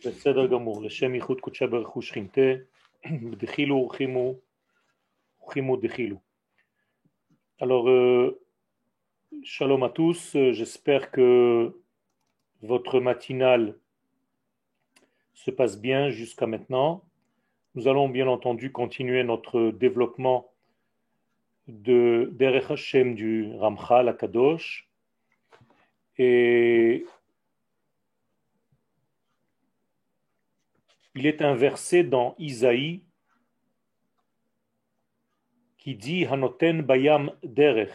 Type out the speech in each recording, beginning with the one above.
בסדר גמור, לשם ייחוד קודשה ברך הוא שכינתה, דחילו ורחימו דחילו. Alors, shalom à tous, j'espère que votre matinale se passe bien jusqu'à maintenant. Nous allons bien entendu continuer notre développement de Derech Hashem du Ramchal Akadosh. Et il est un verset dans Isaïe qui dit Hanoten bayam derech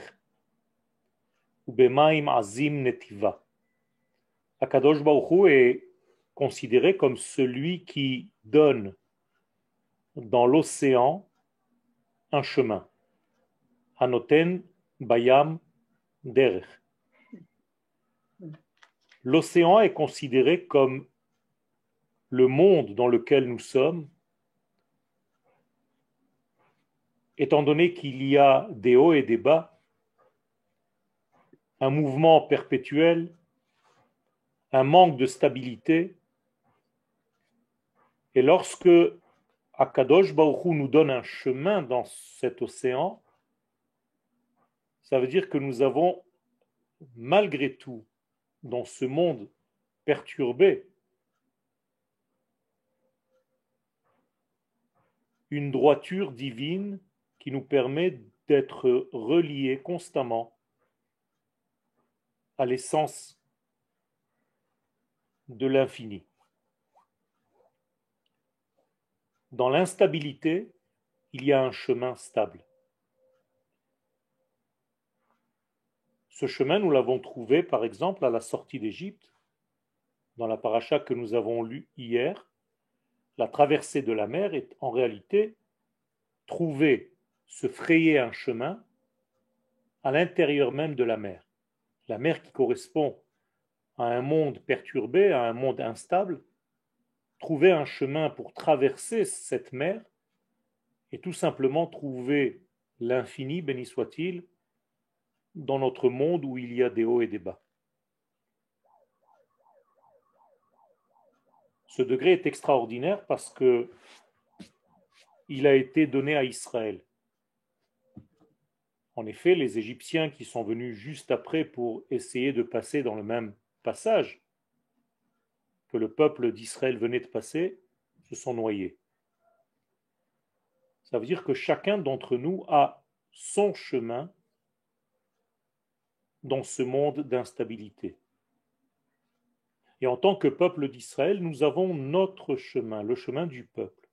ubemaim azim netiva. Akadosh Baruch Hu est considéré comme celui qui donne dans l'océan un chemin. Hanoten bayam derech. L'océan est considéré comme le monde dans lequel nous sommes, étant donné qu'il y a des hauts et des bas, un mouvement perpétuel, un manque de stabilité. Et lorsque Akadosh Baruch Hu nous donne un chemin dans cet océan, ça veut dire que nous avons, malgré tout, dans ce monde perturbé, une droiture divine qui nous permet d'être reliés constamment à l'essence de l'infini. Dans l'instabilité, il y a un chemin stable. Ce chemin, nous l'avons trouvé par exemple à la sortie d'Égypte, dans la paracha que nous avons lue hier. La traversée de la mer est en réalité trouver, se frayer un chemin à l'intérieur même de la mer. La mer qui correspond à un monde perturbé, à un monde instable, trouver un chemin pour traverser cette mer et tout simplement trouver l'infini, béni soit-il, dans notre monde où il y a des hauts et des bas. Ce degré est extraordinaire parce que il a été donné à Israël. En effet, les Égyptiens qui sont venus juste après pour essayer de passer dans le même passage que le peuple d'Israël venait de passer, se sont noyés. Ça veut dire que chacun d'entre nous a son chemin dans ce monde d'instabilité. Et en tant que peuple d'Israël, nous avons notre chemin, le chemin du peuple,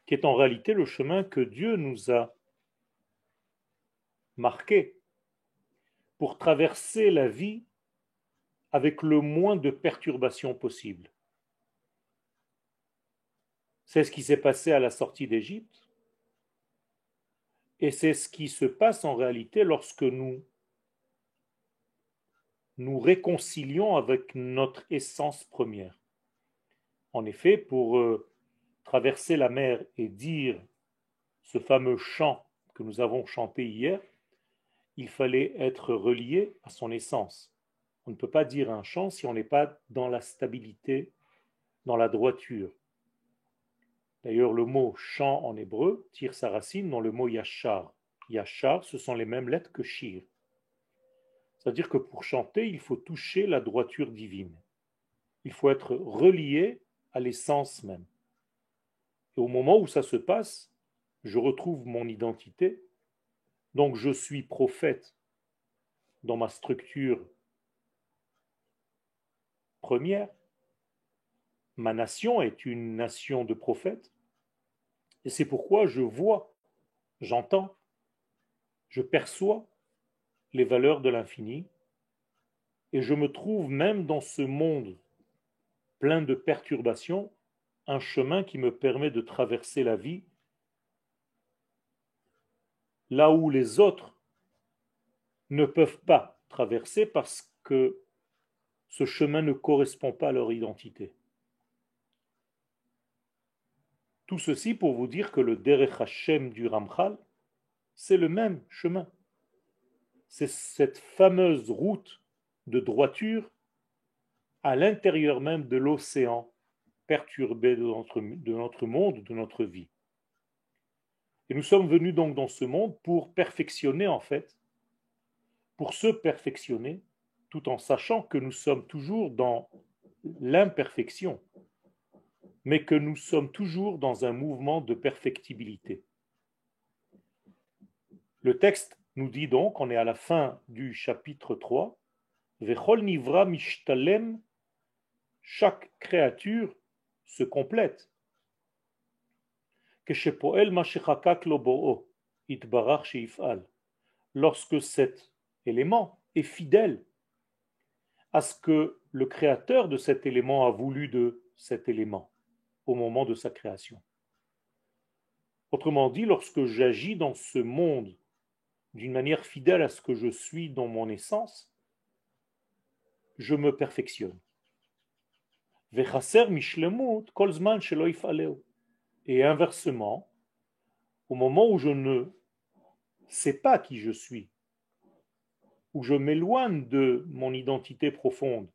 qui est en réalité le chemin que Dieu nous a marqué pour traverser la vie avec le moins de perturbations possible. C'est ce qui s'est passé à la sortie d'Égypte et c'est ce qui se passe en réalité lorsque nous nous réconcilions avec notre essence première. En effet, pour traverser la mer et dire ce fameux chant que nous avons chanté hier, il fallait être relié à son essence. On ne peut pas dire un chant si on n'est pas dans la stabilité, dans la droiture. D'ailleurs, le mot chant en hébreu tire sa racine dans le mot yachar. Yachar, ce sont les mêmes lettres que shir. C'est-à-dire que pour chanter, il faut toucher la droiture divine. Il faut être relié à l'essence même. Et au moment où ça se passe, je retrouve mon identité. Donc je suis prophète dans ma structure première. Ma nation est une nation de prophètes. Et c'est pourquoi je vois, j'entends, je perçois les valeurs de l'infini. Et je me trouve même dans ce monde plein de perturbations, un chemin qui me permet de traverser la vie là où les autres ne peuvent pas traverser parce que ce chemin ne correspond pas à leur identité. Tout ceci pour vous dire que le Derech Hashem du Ramchal, c'est le même chemin. C'est cette fameuse route de droiture à l'intérieur même de l'océan perturbés de notre monde, de notre vie. Et nous sommes venus donc dans ce monde pour perfectionner en fait, pour se perfectionner, tout en sachant que nous sommes toujours dans l'imperfection, mais que nous sommes toujours dans un mouvement de perfectibilité. Le texte nous dit donc, on est à la fin du chapitre 3, Vechol nivra mishtalem, chaque créature se complète. Lorsque cet élément est fidèle à ce que le créateur de cet élément a voulu de cet élément au moment de sa création. Autrement dit, lorsque j'agis dans ce monde d'une manière fidèle à ce que je suis dans mon essence, je me perfectionne. Et inversement, au moment où je ne sais pas qui je suis, où je m'éloigne de mon identité profonde,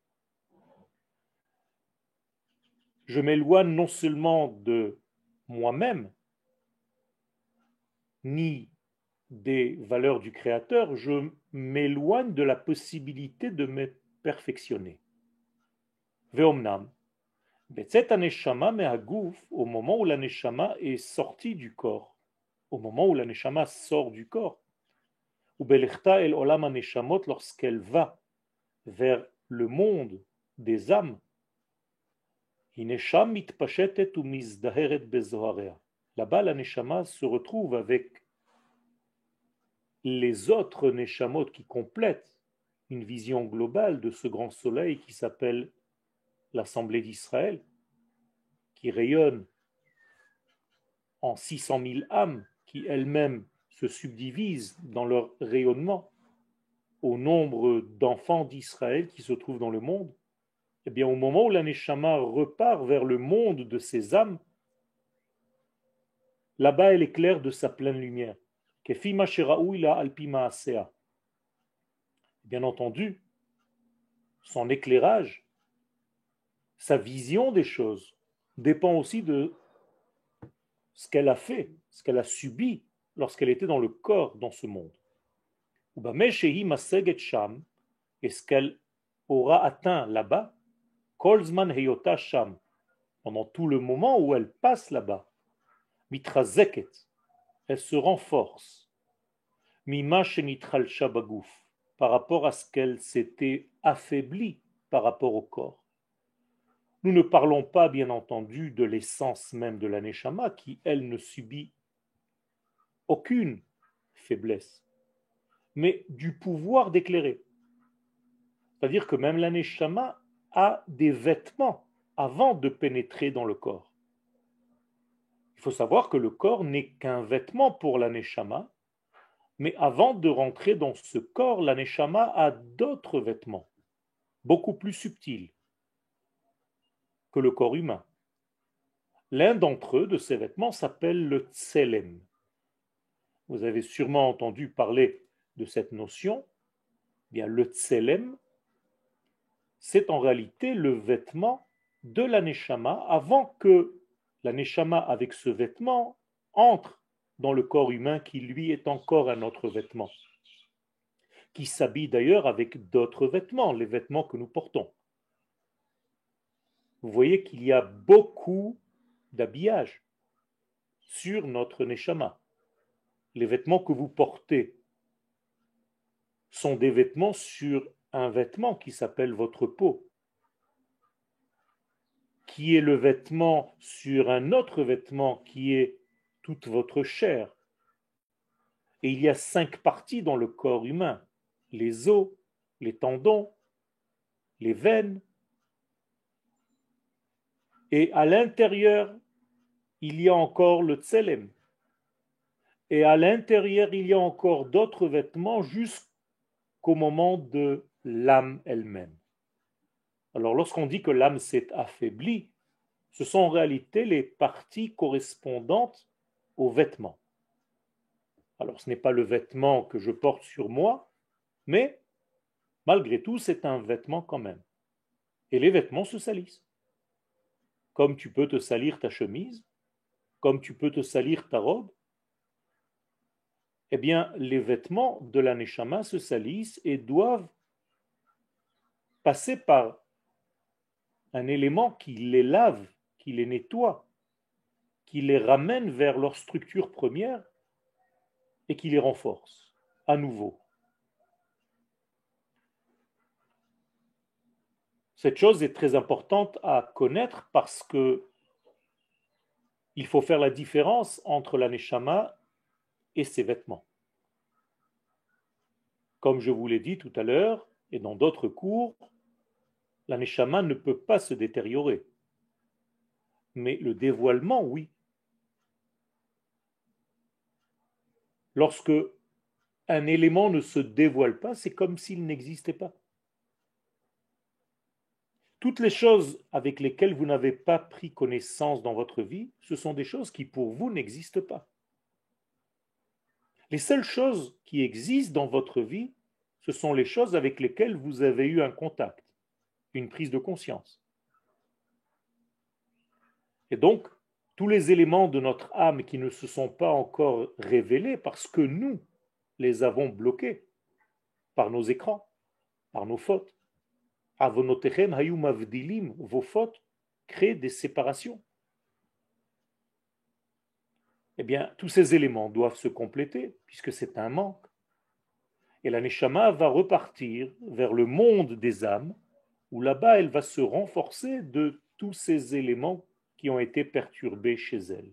je m'éloigne non seulement de moi-même, ni des valeurs du Créateur, je m'éloigne de la possibilité de me perfectionner. Veomnam, au moment où la neshama est sortie du corps, au moment où la neshama sort du corps, ou belechta el olam neshamot, lorsqu'elle va vers le monde des âmes, là-bas la neshama se retrouve avec les autres neshamot qui complètent une vision globale de ce grand soleil qui s'appelle l'Assemblée d'Israël, qui rayonne en 600 000 âmes qui elles-mêmes se subdivisent dans leur rayonnement au nombre d'enfants d'Israël qui se trouvent dans le monde. Eh bien, au moment où la Neshama repart vers le monde de ces âmes, là-bas elle éclaire de sa pleine lumière. Bien entendu, son éclairage, sa vision des choses dépend aussi de ce qu'elle a fait, ce qu'elle a subi lorsqu'elle était dans le corps dans ce monde. Et ce qu'elle aura atteint là-bas, Kolzman Heyota Sham, pendant tout le moment où elle passe là-bas, Mitrazeket, elle se renforce, Mima Shenitral Shabaguf, par rapport à ce qu'elle s'était affaiblie par rapport au corps. Nous ne parlons pas, bien entendu, de l'essence même de la Neshama, qui, elle, ne subit aucune faiblesse, mais du pouvoir d'éclairer. C'est-à-dire que même la Neshama a des vêtements avant de pénétrer dans le corps. Il faut savoir que le corps n'est qu'un vêtement pour la Neshama, mais avant de rentrer dans ce corps, la Neshama a d'autres vêtements, beaucoup plus subtils que le corps humain. L'un d'entre eux, de ces vêtements, s'appelle le tselem. Vous avez sûrement entendu parler de cette notion. Eh bien, le tselem, c'est en réalité le vêtement de la neshama avant que la neshama, avec ce vêtement, entre dans le corps humain qui, lui, est encore un autre vêtement, qui s'habille d'ailleurs avec d'autres vêtements, les vêtements que nous portons. Vous voyez qu'il y a beaucoup d'habillage sur notre neshama. Les vêtements que vous portez sont des vêtements sur un vêtement qui s'appelle votre peau, qui est le vêtement sur un autre vêtement qui est toute votre chair. Et il y a 5 parties dans le corps humain: les os, les tendons, les veines. Et à l'intérieur, il y a encore le tselem. Et à l'intérieur, il y a encore d'autres vêtements jusqu'au moment de l'âme elle-même. Alors, lorsqu'on dit que l'âme s'est affaiblie, ce sont en réalité les parties correspondantes aux vêtements. Alors, ce n'est pas le vêtement que je porte sur moi, mais malgré tout, c'est un vêtement quand même. Et les vêtements se salissent. comme tu peux te salir ta chemise, comme tu peux te salir ta robe, eh bien, les vêtements de la Neshama se salissent et doivent passer par un élément qui les lave, qui les nettoie, qui les ramène vers leur structure première et qui les renforce à nouveau. Cette chose est très importante à connaître parce que il faut faire la différence entre la neshama et ses vêtements. Comme je vous l'ai dit tout à l'heure et dans d'autres cours, la neshama ne peut pas se détériorer. Mais le dévoilement, oui. Lorsque un élément ne se dévoile pas, c'est comme s'il n'existait pas. Toutes les choses avec lesquelles vous n'avez pas pris connaissance dans votre vie, ce sont des choses qui pour vous n'existent pas. Les seules choses qui existent dans votre vie, ce sont les choses avec lesquelles vous avez eu un contact, une prise de conscience. Et donc, tous les éléments de notre âme qui ne se sont pas encore révélés parce que nous les avons bloqués par nos écrans, par nos fautes. Avonotechem hayu mavdilim, vos fautes créent des séparations. Eh bien, tous ces éléments doivent se compléter, puisque c'est un manque. Et la Neshama va repartir vers le monde des âmes, où là-bas, elle va se renforcer de tous ces éléments qui ont été perturbés chez elle.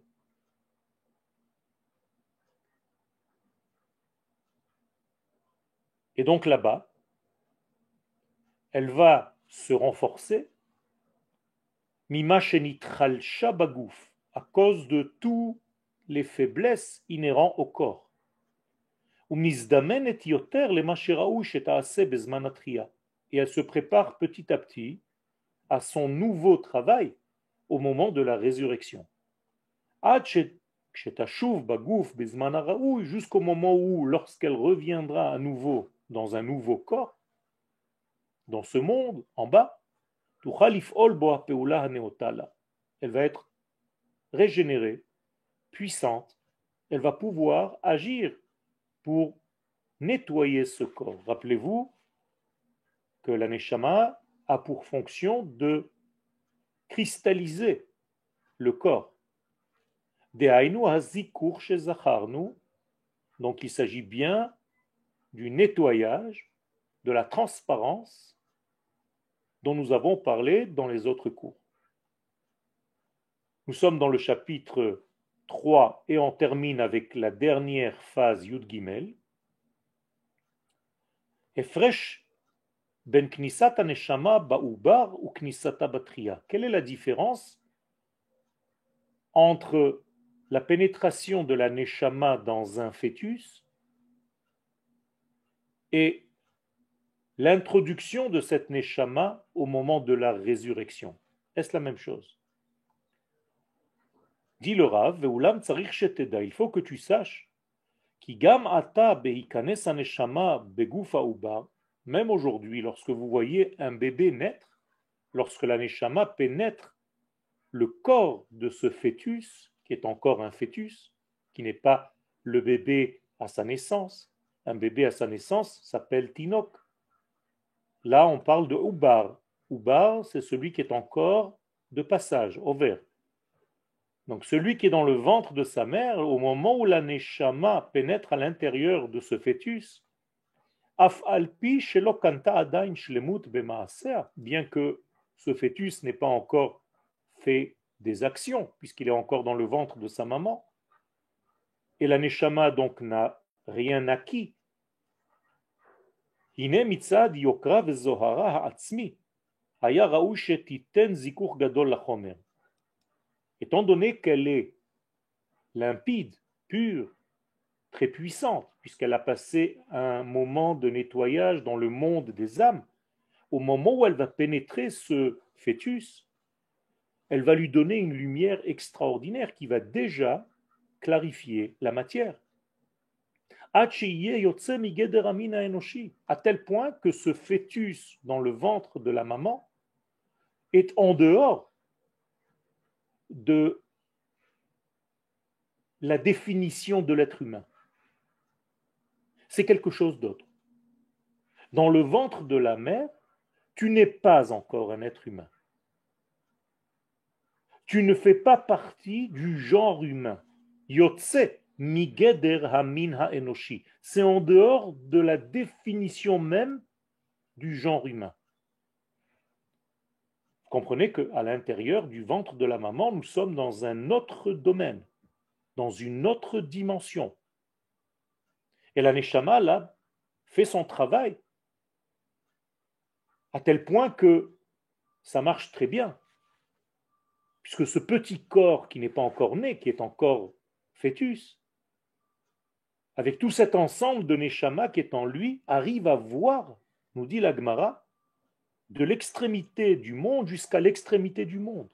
Et donc là-bas, elle va se renforcer Mima shenitchalsha bagouf, à cause de tous les faiblesses inhérentes au corps. Et elle se prépare petit à petit à son nouveau travail au moment de la résurrection. Jusqu'au moment où, lorsqu'elle reviendra à nouveau dans un nouveau corps, dans ce monde, en bas, elle va être régénérée, puissante, elle va pouvoir agir pour nettoyer ce corps. Rappelez-vous que la Neshama a pour fonction de cristalliser le corps. Donc il s'agit bien du nettoyage, de la transparence dont nous avons parlé dans les autres cours. Nous sommes dans le chapitre 3 et on termine avec la dernière phase Yud Gimel. Efresh ben knisat neshama ba'ubar ou knisata batria. Quelle est la différence entre la pénétration de la neshama dans un fœtus et l'introduction de cette neshama au moment de la résurrection? Est-ce la même chose? Dit le Rav, Veulam tsarich sheteda, il faut que tu saches, ki gam ata beikanes aneshama begufa ubar, même aujourd'hui, lorsque vous voyez un bébé naître, lorsque la neshama pénètre le corps de ce fœtus, qui est encore un fœtus, qui n'est pas le bébé à sa naissance. Un bébé à sa naissance s'appelle tinok. Là, on parle de ubar. Ubar, c'est celui qui est encore de passage, ouvert. Donc celui qui est dans le ventre de sa mère, au moment où la neshama pénètre à l'intérieur de ce fœtus, bien que ce fœtus n'ait pas encore fait des actions, puisqu'il est encore dans le ventre de sa maman, et la neshama donc n'a rien acquis. Étant donné qu'elle est limpide, pure, très puissante, puisqu'elle a passé un moment de nettoyage dans le monde des âmes, au moment où elle va pénétrer ce fœtus, elle va lui donner une lumière extraordinaire qui va déjà clarifier la matière. À tel point que ce fœtus dans le ventre de la maman est en dehors de la définition de l'être humain. C'est quelque chose d'autre. Dans le ventre de la mère, tu n'es pas encore un être humain. Tu ne fais pas partie du genre humain. Yotse migeder hamin haenoshi. C'est en dehors de la définition même du genre humain. Vous comprenez qu'à l'intérieur du ventre de la maman, nous sommes dans un autre domaine, dans une autre dimension. Et la Neshama, là, fait son travail à tel point que ça marche très bien. Puisque ce petit corps qui n'est pas encore né, qui est encore fœtus, avec tout cet ensemble de Neshama qui est en lui, arrive à voir, nous dit la Gemara, de l'extrémité du monde jusqu'à l'extrémité du monde.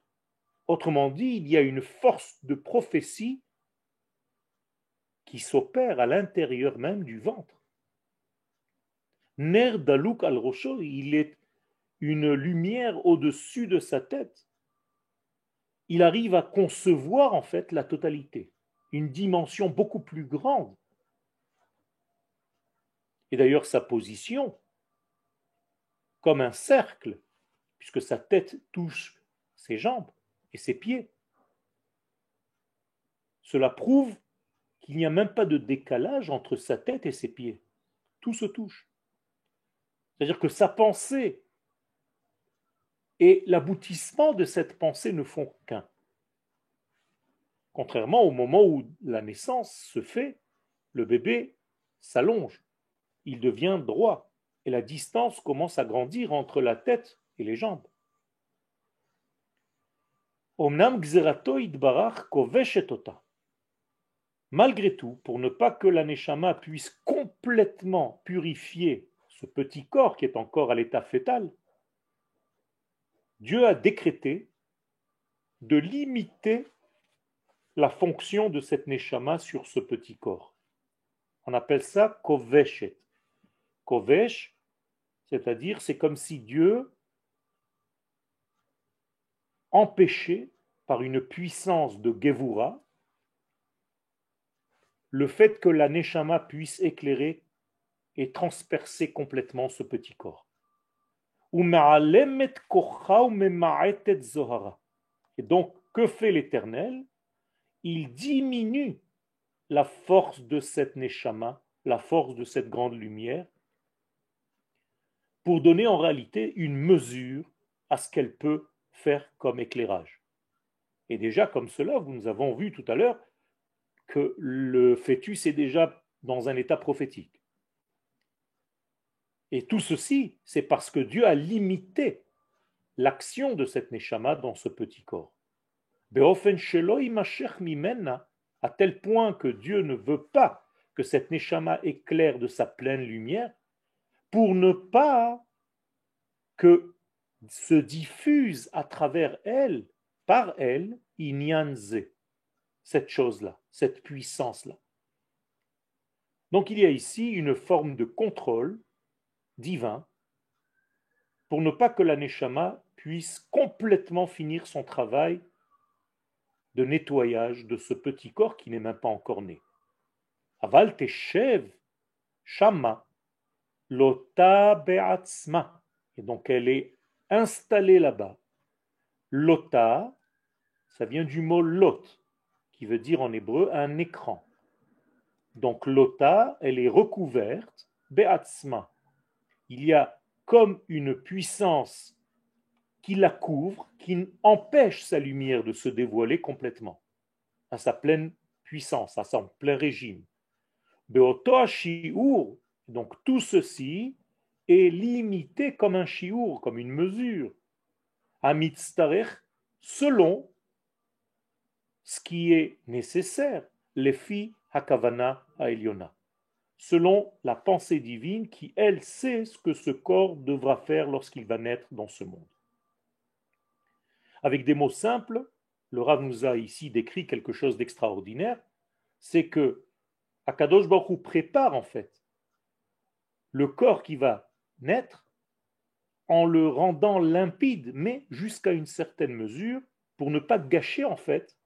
Autrement dit, il y a une force de prophétie qui s'opère à l'intérieur même du ventre. Ner Dalouk al-Rosho, il est une lumière au-dessus de sa tête. Il arrive à concevoir en fait la totalité, une dimension beaucoup plus grande. Et d'ailleurs, sa position, comme un cercle, puisque sa tête touche ses jambes et ses pieds, cela prouve qu'il n'y a même pas de décalage entre sa tête et ses pieds. Tout se touche. C'est-à-dire que sa pensée et l'aboutissement de cette pensée ne font qu'un. Contrairement au moment où la naissance se fait, le bébé s'allonge, il devient droit, et la distance commence à grandir entre la tête et les jambes. Omnam gzerato idbarach koveshet ota. Malgré tout, pour ne pas que la neshama puisse complètement purifier ce petit corps qui est encore à l'état fœtal, Dieu a décrété de limiter la fonction de cette neshama sur ce petit corps. On appelle ça koveshet. Kovesh, c'est-à-dire c'est comme si Dieu empêchait par une puissance de Gevura le fait que la neshama puisse éclairer et transpercer complètement ce petit corps. Et donc, que fait l'Éternel? Il diminue la force de cette neshama, la force de cette grande lumière, pour donner en réalité une mesure à ce qu'elle peut faire comme éclairage. Et déjà, comme cela, nous avons vu tout à l'heure que le fœtus est déjà dans un état prophétique. Et tout ceci, c'est parce que Dieu a limité l'action de cette neshama dans ce petit corps. À tel point que Dieu ne veut pas que cette neshama éclaire de sa pleine lumière, pour ne pas que se diffuse à travers elle, par elle, inyanze, cette chose-là, cette puissance-là. Donc il y a ici une forme de contrôle divin pour ne pas que la neshama puisse complètement finir son travail de nettoyage de ce petit corps qui n'est même pas encore né. Aval teshev shama lota be'atzma. Et donc elle est installée là-bas. Lota, ça vient du mot lot, qui veut dire en hébreu un écran. Donc lota, elle est recouverte, be'atzma. Il y a comme une puissance qui la couvre, qui empêche sa lumière de se dévoiler complètement, à sa pleine puissance, à son plein régime. Be'oto shi'ur, donc tout ceci est limité comme un shi'ur, comme une mesure, à mitztarech, selon ce qui est nécessaire, les filles hakavana ha'elyona, selon la pensée divine qui, elle, sait ce que ce corps devra faire lorsqu'il va naître dans ce monde. Avec des mots simples, le Rav nous a ici décrit quelque chose d'extraordinaire, c'est que Akadosh Baruch Hu prépare en fait le corps qui va naître en le rendant limpide, mais jusqu'à une certaine mesure, pour ne pas gâcher en fait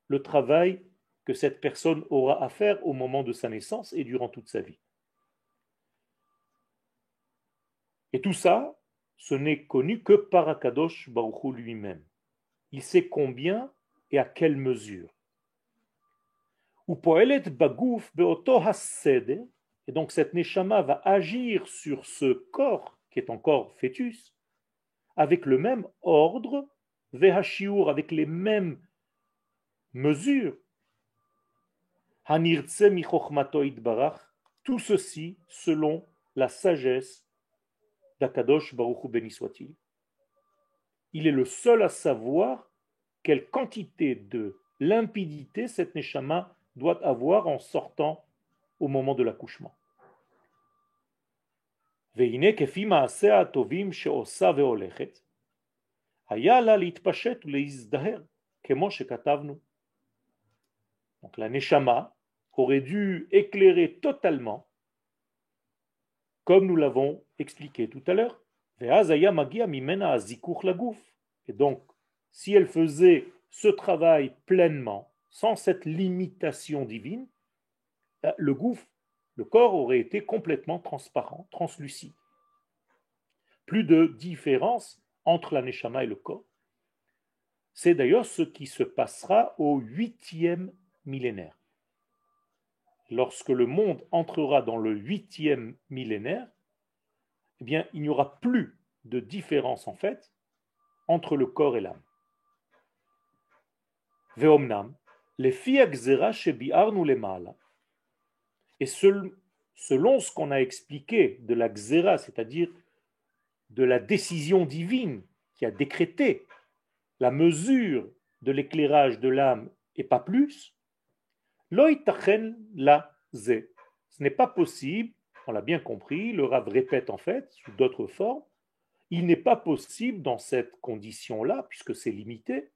le travail que cette personne aura à faire au moment de sa naissance et durant toute sa vie. Et tout ça, ce n'est connu que par Akadosh Baruch Hu lui-même. Il sait combien et à quelle mesure. Upoelet bagouf beoto haseder, et donc cette neshama va agir sur ce corps qui est encore fœtus avec le même ordre, vehashiur, avec les mêmes mesures, hanirtse michochmato itbarach, tout ceci selon la sagesse d'Akadosh Baruch Hu béni soit-il. Il est le seul à savoir quelle quantité de limpidité cette neshama doit avoir en sortant au moment de l'accouchement. והנה כפי מעשיה הטובים שעושה והולכת, היה לה להתפשט ולהזדהר, כמו שכתבנו. Donc la neshama aurait dû éclairer totalement, comme nous l'avons expliqué tout à l'heure. ואז היה מגיע ממנה הזיכוך לגוף. Et donc, si elle faisait ce travail pleinement, sans cette limitation divine, le gouffre, le corps aurait été complètement transparent, translucide. Plus de différence entre la neshama et le corps. C'est d'ailleurs ce qui se passera au 8e millénaire. Lorsque le monde entrera dans le 8e millénaire, eh bien, il n'y aura plus de différence en fait entre le corps et l'âme. Veomnam, les fiak zera shebiarnu lemala. Et selon ce qu'on a expliqué de la xéra, c'est-à-dire de la décision divine qui a décrété la mesure de l'éclairage de l'âme et pas plus, loïtachen la zé. Ce n'est pas possible, on l'a bien compris, le Rav répète en fait, sous d'autres formes, il n'est pas possible dans cette condition-là, puisque c'est limité,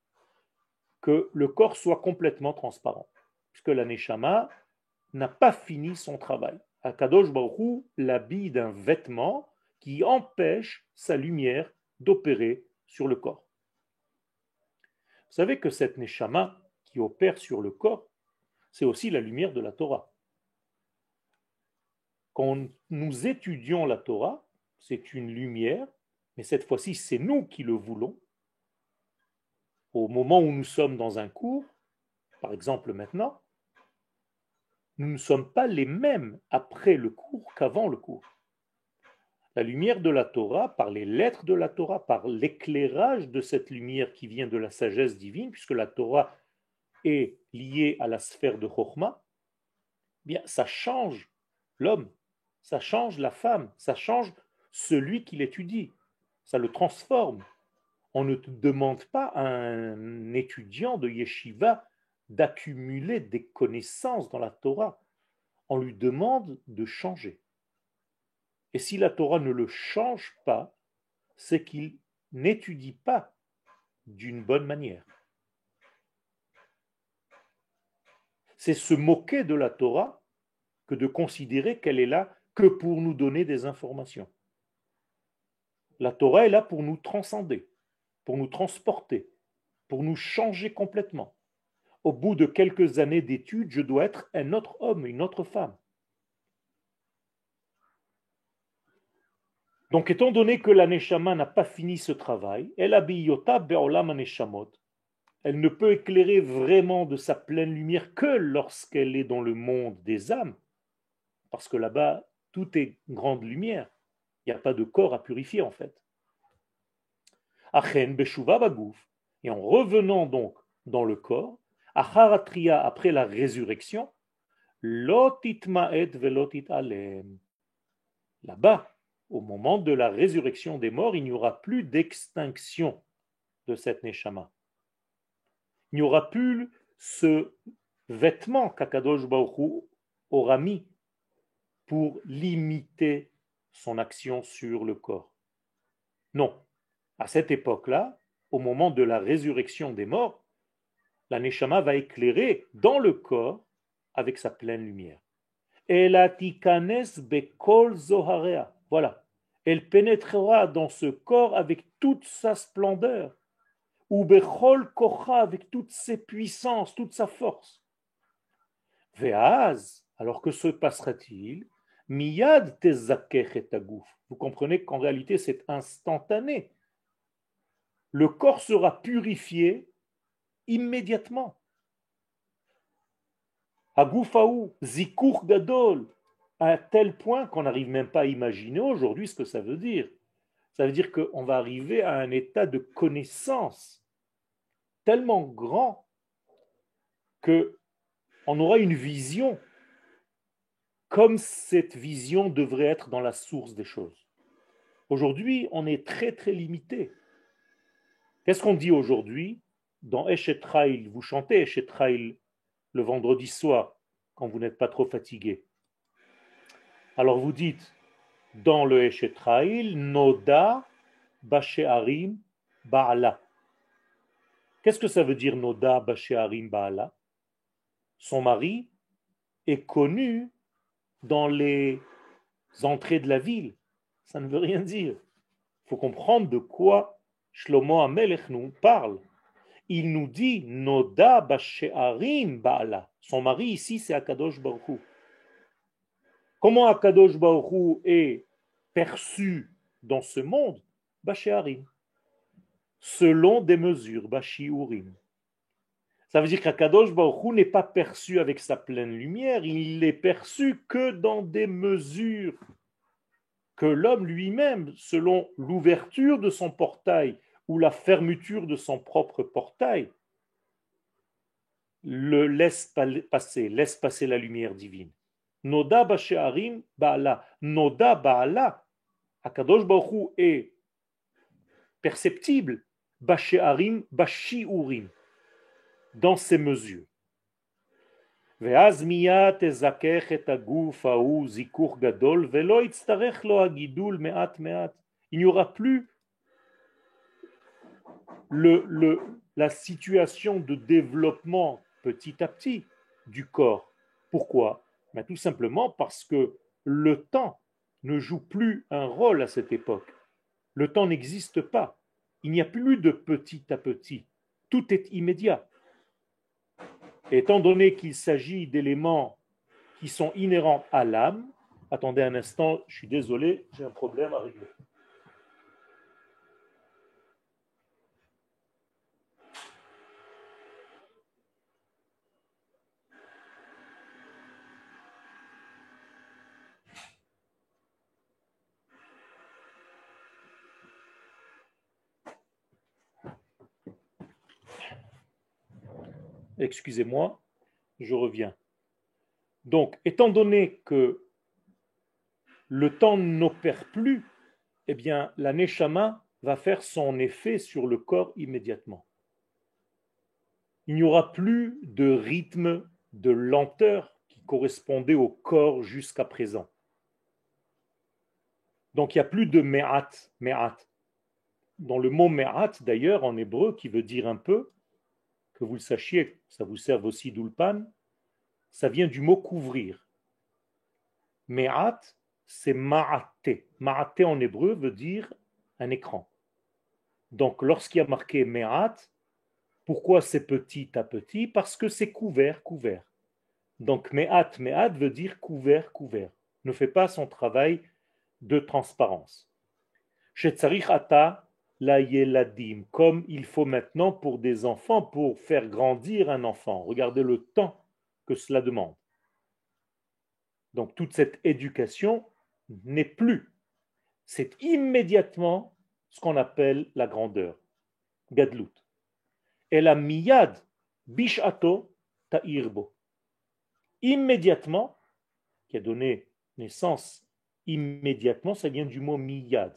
que le corps soit complètement transparent, puisque la neshama n'a pas fini son travail. Akadosh Baruch Hu l'habille d'un vêtement qui empêche sa lumière d'opérer sur le corps. Vous savez que cette neshama qui opère sur le corps, c'est aussi la lumière de la Torah. Quand nous étudions la Torah, c'est une lumière, mais cette fois-ci, c'est nous qui le voulons. Au moment où nous sommes dans un cours, par exemple maintenant, nous ne sommes pas les mêmes après le cours qu'avant le cours. La lumière de la Torah, par les lettres de la Torah, par l'éclairage de cette lumière qui vient de la sagesse divine, puisque la Torah est liée à la sphère de Chokhmah, bien ça change l'homme, ça change la femme, ça change celui qui l'étudie, ça le transforme. On ne te demande pas à un étudiant de yeshiva d'accumuler des connaissances dans la Torah. On lui demande de changer. Et si la Torah ne le change pas, c'est qu'il n'étudie pas d'une bonne manière. C'est se moquer de la Torah que de considérer qu'elle est là que pour nous donner des informations. La Torah est là pour nous transcender, pour nous transporter, pour nous changer complètement. Au bout de quelques années d'études, je dois être un autre homme, une autre femme. Donc, étant donné que la neshama n'a pas fini ce travail, elle ne peut éclairer vraiment de sa pleine lumière que lorsqu'elle est dans le monde des âmes, parce que là-bas, tout est grande lumière. Il n'y a pas de corps à purifier en fait. Et en revenant donc dans le corps, après la résurrection, là-bas, au moment de la résurrection des morts, il n'y aura plus d'extinction de cette neshama. Il n'y aura plus ce vêtement qu'Akadosh Baruch Hu aura mis pour limiter son action sur le corps. Non, à cette époque-là, au moment de la résurrection des morts, la neshama va éclairer dans le corps avec sa pleine lumière. Voilà. Elle pénétrera dans ce corps avec toute sa splendeur. ou bechol kocha, avec toutes ses puissances, toute sa force. Ve'az, alors que se passera-t-il? Miyad tezakech et agouf. Vous comprenez qu'en réalité c'est instantané. Le corps sera purifié immédiatement. Agoufaou, zikur gadol, à tel point qu'on n'arrive même pas à imaginer aujourd'hui ce que ça veut dire. Ça veut dire qu'on va arriver à un état de connaissance tellement grand que on aura une vision comme cette vision devrait être dans la source des choses. Aujourd'hui, on est très très limité. Qu'est-ce qu'on dit aujourd'hui? Dans Eshetraïl, vous chantez Eshetraïl le vendredi soir, quand vous n'êtes pas trop fatigué. Alors vous dites, dans le Eshetraïl, Noda Bashearim Baala. Qu'est-ce que ça veut dire Noda Bashearim Baala? Son mari est connu dans les entrées de la ville. Ça ne veut rien dire. Il faut comprendre de quoi Shlomo HaMelech nous parle. Il nous dit Noda Bashearim Baala. Son mari ici, c'est Akadosh Baruch Hu. Comment Akadosh Baruch Hu est perçu dans ce monde? Bashearim. Selon des mesures, Bashiurim. Ça veut dire qu'Akadosh Baruch Hu n'est pas perçu avec sa pleine lumière, il est perçu que dans des mesures que l'homme lui-même, selon l'ouverture de son portail ou la fermeture de son propre portail, le laisse passer la lumière divine. Noda Bashearim Baala. Noda Baala. Akadosh Baruch Hu est perceptible. Bashearim Bashiurim. Dans ces mesures. Il n'y aura plus la situation de développement petit à petit du corps. Pourquoi? Ben, tout simplement parce que le temps ne joue plus un rôle à cette époque. Le temps n'existe pas. Il n'y a plus de petit à petit. Tout est immédiat. Étant donné qu'il s'agit d'éléments qui sont inhérents à l'âme, attendez un instant, je suis désolé, j'ai un problème à régler. Excusez-moi, je reviens. Donc, étant donné que le temps n'opère plus, eh bien, la neshama va faire son effet sur le corps immédiatement. Il n'y aura plus de rythme, de lenteur qui correspondait au corps jusqu'à présent. Donc, il n'y a plus de me'at, me'at. Dans le mot me'at, d'ailleurs, en hébreu, qui veut dire un peu, que vous le sachiez, ça vous serve aussi d'ulpan, ça vient du mot couvrir. Me'at, c'est ma'ate. Ma'ate en hébreu veut dire un écran. Donc, lorsqu'il y a marqué me'at, pourquoi c'est petit à petit? Parce que c'est couvert, couvert. Donc, me'at, me'at veut dire couvert, couvert. Ne fait pas son travail de transparence. Shetzarich ata la yeladim, comme il faut maintenant pour des enfants, pour faire grandir un enfant. Regardez le temps que cela demande. Donc toute cette éducation n'est plus. C'est immédiatement ce qu'on appelle la grandeur, gadlut. Et la miyad bishato ta'irbo. Immédiatement, qui a donné naissance immédiatement, ça vient du mot miyad.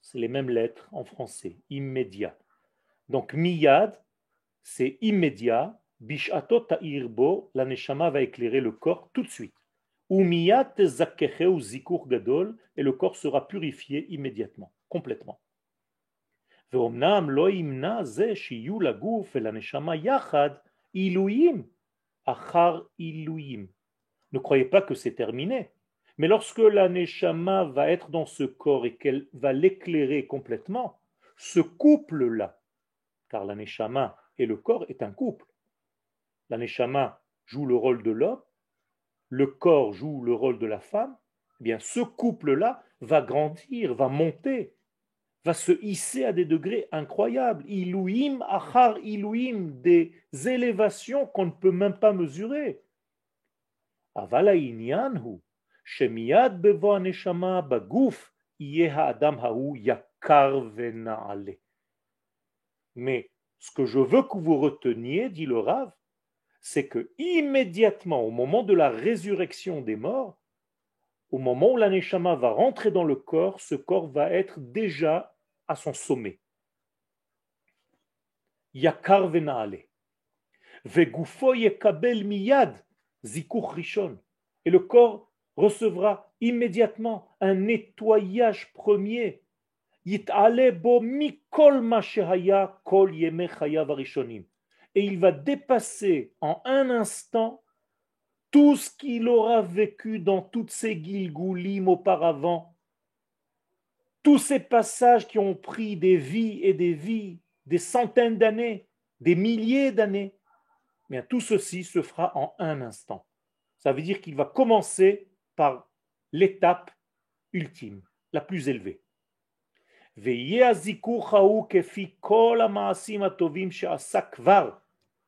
C'est les mêmes lettres en français, immédiat. Donc miyad, c'est immédiat. Bishato ta'irbo, la neshama va éclairer le corps tout de suite. Umiyat zakkeche zikur gadol, et le corps sera purifié immédiatement, complètement. Ve'omnam lo imna ze shiyu laguf et la neshama yachad iluyim achar iluyim. Ne croyez pas que c'est terminé. Mais lorsque la neshama va être dans ce corps et qu'elle va l'éclairer complètement, ce couple-là car la neshama et le corps est un couple. La neshama joue le rôle de l'homme, le corps joue le rôle de la femme. Eh bien, ce couple-là va grandir, va monter, va se hisser à des degrés incroyables. Ilouim, achar ilouim, des élévations qu'on ne peut même pas mesurer. Avala inyanhu, shemiyad bevo aneshama baguf, yeh ha'adam ha'u yakar vena'ale. Mais ce que je veux que vous reteniez, dit le Rav, c'est que immédiatement, au moment de la résurrection des morts, au moment où la neshama va rentrer dans le corps, ce corps va être déjà à son sommet. Yakar vena'ale. Vegufo yekabel miyad zikuch rishon. Et le corps recevra immédiatement un nettoyage premier. Yit'ale bo mikol ma shehaya kol yemei chayav harishonim. Et il va dépasser en un instant tout ce qu'il aura vécu dans toutes ces Gilgulim auparavant, tous ces passages qui ont pris des vies et des vies, des centaines d'années, des milliers d'années. Mais tout ceci se fera en un instant. Ça veut dire qu'il va commencer par l'étape ultime, la plus élevée.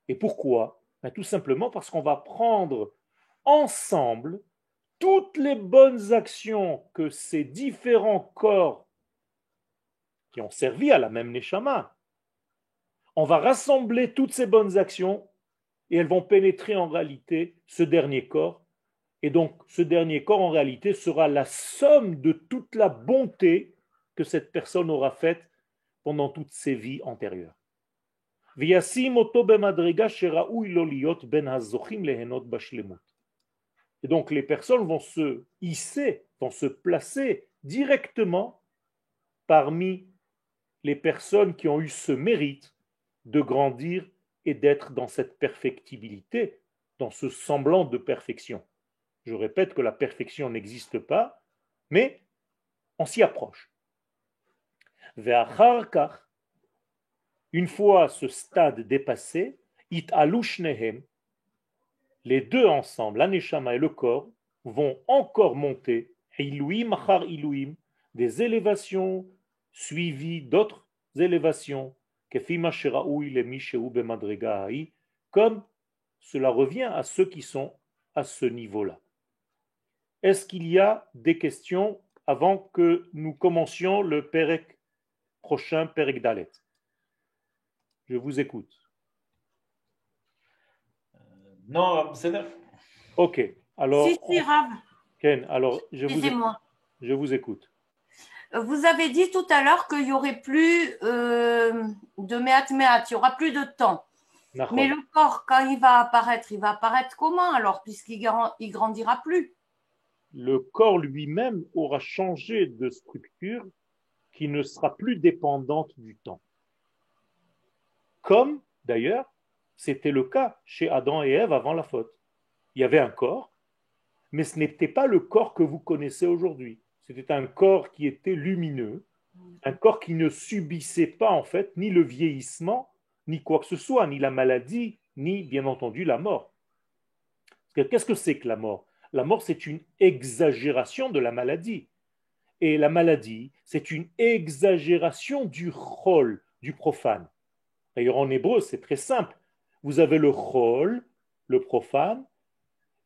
Et pourquoi? Tout simplement parce qu'on va prendre ensemble toutes les bonnes actions que ces différents corps qui ont servi à la même Neshama, on va rassembler toutes ces bonnes actions et elles vont pénétrer en réalité ce dernier corps. Et donc ce dernier corps en réalité sera la somme de toute la bonté que cette personne aura faite pendant toutes ses vies antérieures. Et donc les personnes vont se hisser, vont se placer directement parmi les personnes qui ont eu ce mérite de grandir et d'être dans cette perfectibilité, dans ce semblant de perfection. Je répète que la perfection n'existe pas, mais on s'y approche. Une fois ce stade dépassé, les deux ensemble, la neshama et le corps, vont encore monter, des élévations suivies d'autres élévations, comme cela revient à ceux qui sont à ce niveau-là. Est-ce qu'il y a des questions avant que nous commencions le Perek prochain, Perek Dalet? Je vous écoute. Non, c'est d'accord. Ok, alors... Si, Rav. Ken, alors je vous écoute. Vous avez dit tout à l'heure qu'il n'y aurait plus de Mehat Mehat, il n'y aura plus de temps. Nachon. Mais le corps, quand il va apparaître comment alors, puisqu'il ne grandira plus? Le corps lui-même aura changé de structure qui ne sera plus dépendante du temps. Comme, d'ailleurs, c'était le cas chez Adam et Ève avant la faute. Il y avait un corps, mais ce n'était pas le corps que vous connaissez aujourd'hui. C'était un corps qui était lumineux, un corps qui ne subissait pas en fait ni le vieillissement, ni quoi que ce soit, ni la maladie, ni bien entendu la mort. Qu'est-ce que c'est que la mort? La mort, c'est une exagération de la maladie. Et la maladie, c'est une exagération du chol, du profane. D'ailleurs, en hébreu, c'est très simple. Vous avez le chol, le profane,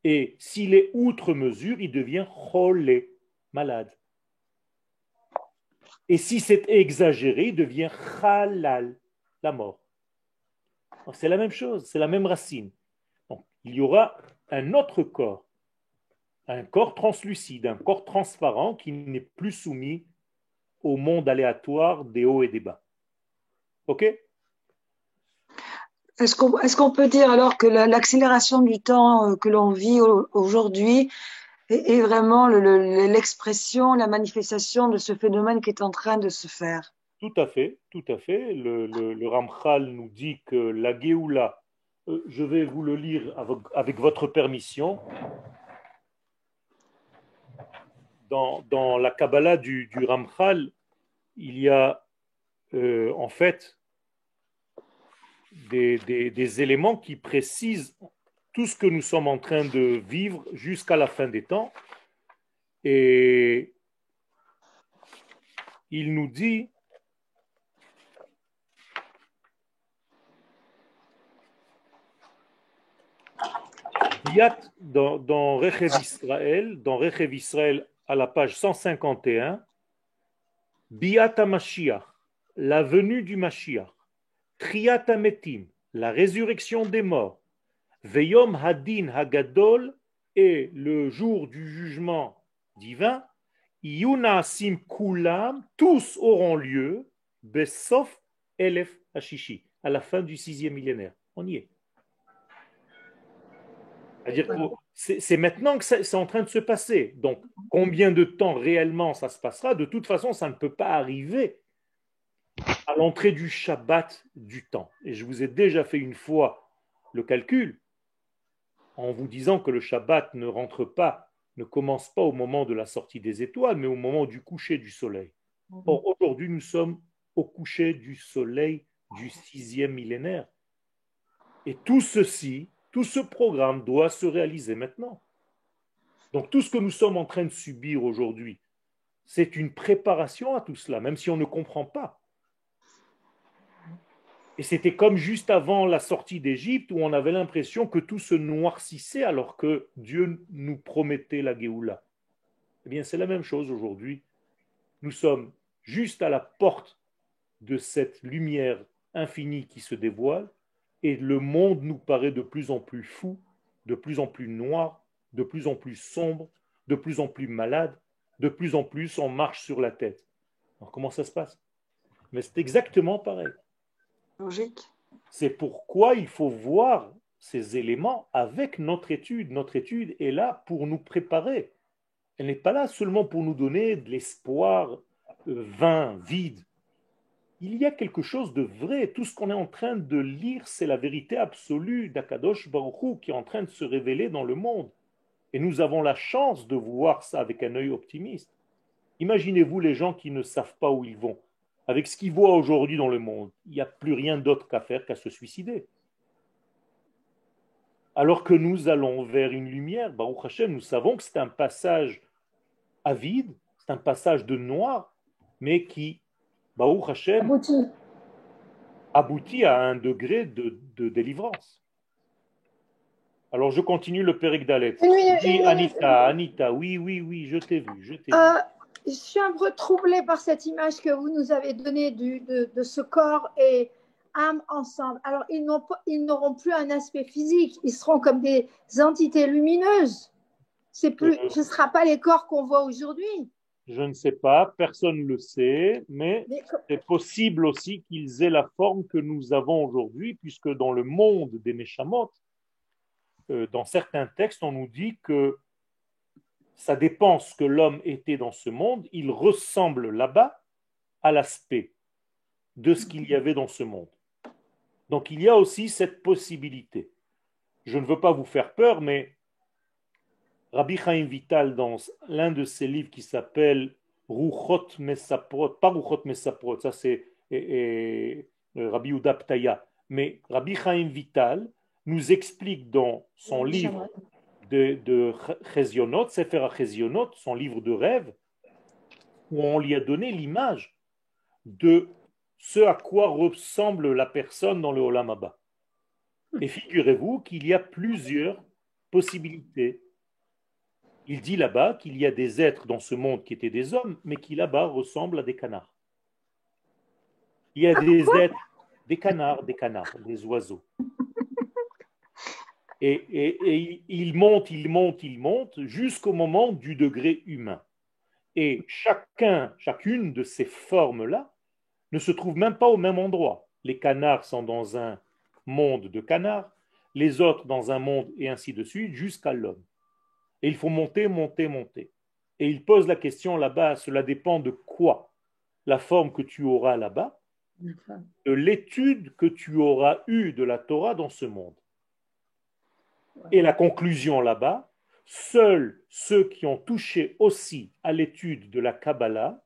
et s'il est outre mesure, il devient cholé, malade. Et si c'est exagéré, il devient halal, la mort. C'est la même chose, c'est la même racine. Donc, il y aura un autre corps, un corps translucide, un corps transparent qui n'est plus soumis au monde aléatoire des hauts et des bas. Ok? Est-ce qu'on peut dire alors que l'accélération du temps que l'on vit aujourd'hui est vraiment l'expression, la manifestation de ce phénomène qui est en train de se faire? Tout à fait, tout à fait. Le Ramchal nous dit que la Géoula, je vais vous le lire avec votre permission, dans la Kabbalah du Ramchal, il y a en fait des éléments qui précisent tout ce que nous sommes en train de vivre jusqu'à la fin des temps. Et il nous dit dans Rechev Israël, à la page 151, Biat HaMashiach, la venue du Mashiach, Triat HaMetim, la résurrection des morts, Veyom Hadin Hagadol, et le jour du jugement divin, Yuna Sim Kulam, tous auront lieu, Besof Elef Hashishi, à la fin du 6e millénaire. On y est. C'est-à-dire que c'est maintenant que c'est en train de se passer. Donc, combien de temps réellement ça se passera? De toute façon, ça ne peut pas arriver à l'entrée du Shabbat du temps. Et je vous ai déjà fait une fois le calcul en vous disant que le Shabbat ne rentre pas, ne commence pas au moment de la sortie des étoiles, mais au moment du coucher du soleil. Or, aujourd'hui, nous sommes au coucher du soleil du 6e millénaire. Et tout ceci, tout ce programme doit se réaliser maintenant. Donc tout ce que nous sommes en train de subir aujourd'hui, c'est une préparation à tout cela, même si on ne comprend pas. Et c'était comme juste avant la sortie d'Égypte, où on avait l'impression que tout se noircissait alors que Dieu nous promettait la Géoula. Eh bien, c'est la même chose aujourd'hui. Nous sommes juste à la porte de cette lumière infinie qui se dévoile, et le monde nous paraît de plus en plus fou, de plus en plus noir, de plus en plus sombre, de plus en plus malade, de plus en plus on marche sur la tête. Alors comment ça se passe? Mais c'est exactement pareil. Logique. C'est pourquoi il faut voir ces éléments avec notre étude. Notre étude est là pour nous préparer. Elle n'est pas là seulement pour nous donner de l'espoir vain, vide. Il y a quelque chose de vrai. Tout ce qu'on est en train de lire, c'est la vérité absolue d'Akadosh Baruch Hu qui est en train de se révéler dans le monde. Et nous avons la chance de voir ça avec un œil optimiste. Imaginez-vous les gens qui ne savent pas où ils vont. Avec ce qu'ils voient aujourd'hui dans le monde, il n'y a plus rien d'autre qu'à faire qu'à se suicider. Alors que nous allons vers une lumière, Baruch Hashem, nous savons que c'est un passage avide, c'est un passage de noir, mais qui, Baruch Hashem, aboutit à un degré de délivrance. Alors je continue le Pérec Dalet. Dis Anita, oui, je t'ai vu. Je suis un peu troublée par cette image que vous nous avez donnée de ce corps et âme ensemble. Alors, ils n'auront plus un aspect physique, ils seront comme des entités lumineuses. Ce ne sera pas les corps qu'on voit aujourd'hui. Je ne sais pas, personne ne le sait, mais c'est possible aussi qu'ils aient la forme que nous avons aujourd'hui, puisque dans le monde des Neshamot, dans certains textes, on nous dit que ça dépend ce que l'homme était dans ce monde, il ressemble là-bas à l'aspect de ce qu'il y avait dans ce monde. Donc il y a aussi cette possibilité. Je ne veux pas vous faire peur, mais Rabbi Chaim Vital, dans l'un de ses livres qui s'appelle Ruchot Mesaprot, pas Ruchot Mesaprot, ça c'est Rabbi Yehuda Ptaya, mais Rabbi Chaim Vital nous explique dans son livre de Chezionot, Sefer HaChezionot, son livre de rêve, où on lui a donné l'image de ce à quoi ressemble la personne dans le Olam Haba. Et figurez-vous qu'il y a plusieurs possibilités. Il dit là-bas qu'il y a des êtres dans ce monde qui étaient des hommes, mais qui là-bas ressemblent à des canards. Il y a des êtres, des canards, des oiseaux. Et il monte jusqu'au moment du degré humain. Et chacune de ces formes-là ne se trouve même pas au même endroit. Les canards sont dans un monde de canards, les autres dans un monde et ainsi de suite, jusqu'à l'homme. Et il faut monter. Et il pose la question là-bas, cela dépend de quoi? La forme que tu auras là-bas, de l'étude que tu auras eue de la Torah dans ce monde. Et la conclusion là-bas, seuls ceux qui ont touché aussi à l'étude de la Kabbalah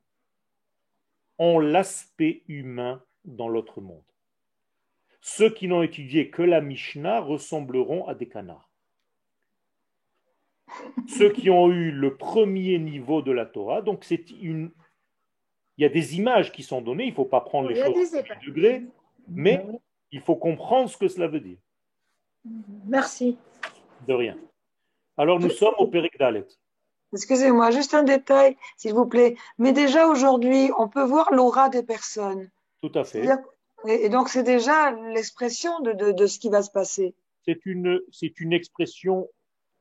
ont l'aspect humain dans l'autre monde. Ceux qui n'ont étudié que la Mishnah ressembleront à des canards. Ceux qui ont eu le premier niveau de la Torah, donc il y a des images qui sont données, il ne faut pas prendre Il les y a choses des au étapes. premier degré, mais il faut comprendre ce que cela veut dire. Merci. De rien. Alors nous sommes au Pérek Dalet. Excusez-moi, juste un détail, s'il vous plaît. Mais déjà aujourd'hui, on peut voir l'aura des personnes. Tout à fait. C'est-à-dire- Et donc, c'est déjà l'expression de ce qui va se passer. C'est une expression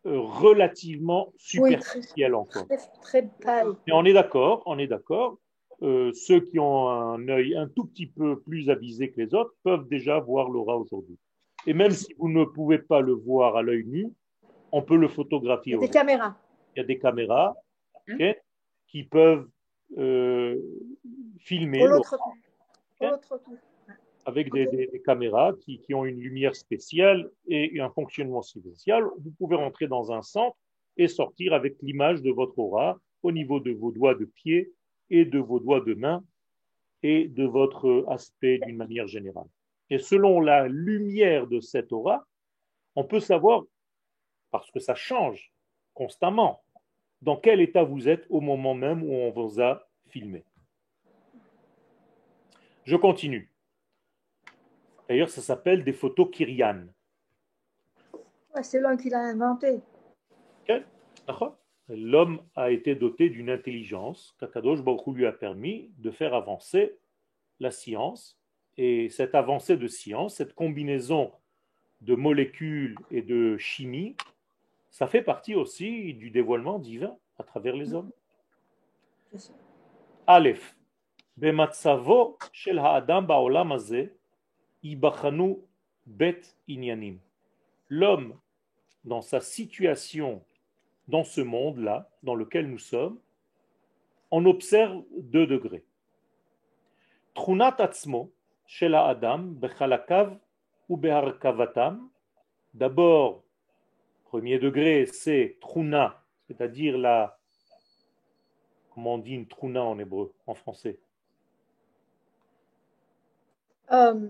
relativement Oui, superficielle encore. très pâle. Et on est d'accord, on est d'accord. Ceux qui ont un œil un tout petit peu plus avisé que les autres peuvent déjà voir l'aura aujourd'hui. Et même si vous ne pouvez pas le voir à l'œil nu, on peut le Il photographier y a des aujourd'hui. caméras. Il y a des caméras ok, qui peuvent filmer Pour l'aura, l'autre tour. Pour l'autre tour. avec Ok. des caméras qui ont une lumière spéciale et un fonctionnement spécial. Vous pouvez rentrer dans un centre et sortir avec l'image de votre aura au niveau de vos doigts de pied et de vos doigts de main et de votre aspect d'une manière générale. Et selon la lumière de cette aura, on peut savoir, parce que ça change constamment, dans quel état vous êtes au moment même où on vous a filmé. Je continue. D'ailleurs, ça s'appelle des photos Kyrian. Ouais, c'est l'un qui l'a inventé. Okay. L'homme a été doté d'une intelligence qu'Akadosh Baruch Hu lui a permis de faire avancer la science. Et cette avancée de science, cette combinaison de molécules et de chimie, ça fait partie aussi du dévoilement divin à travers les hommes. Aleph. Bematzavo shel ha'adam ba'olam hazeh yibachanu bet inyanim. L'homme, dans sa situation dans ce monde-là, dans lequel nous sommes, on observe 2 degrés. Trunat atzmo shel ha'adam bechalakav ou beharkavatam. D'abord, premier degré, c'est truna, c'est-à-dire comment on dit une truna en hébreu, en français? Euh,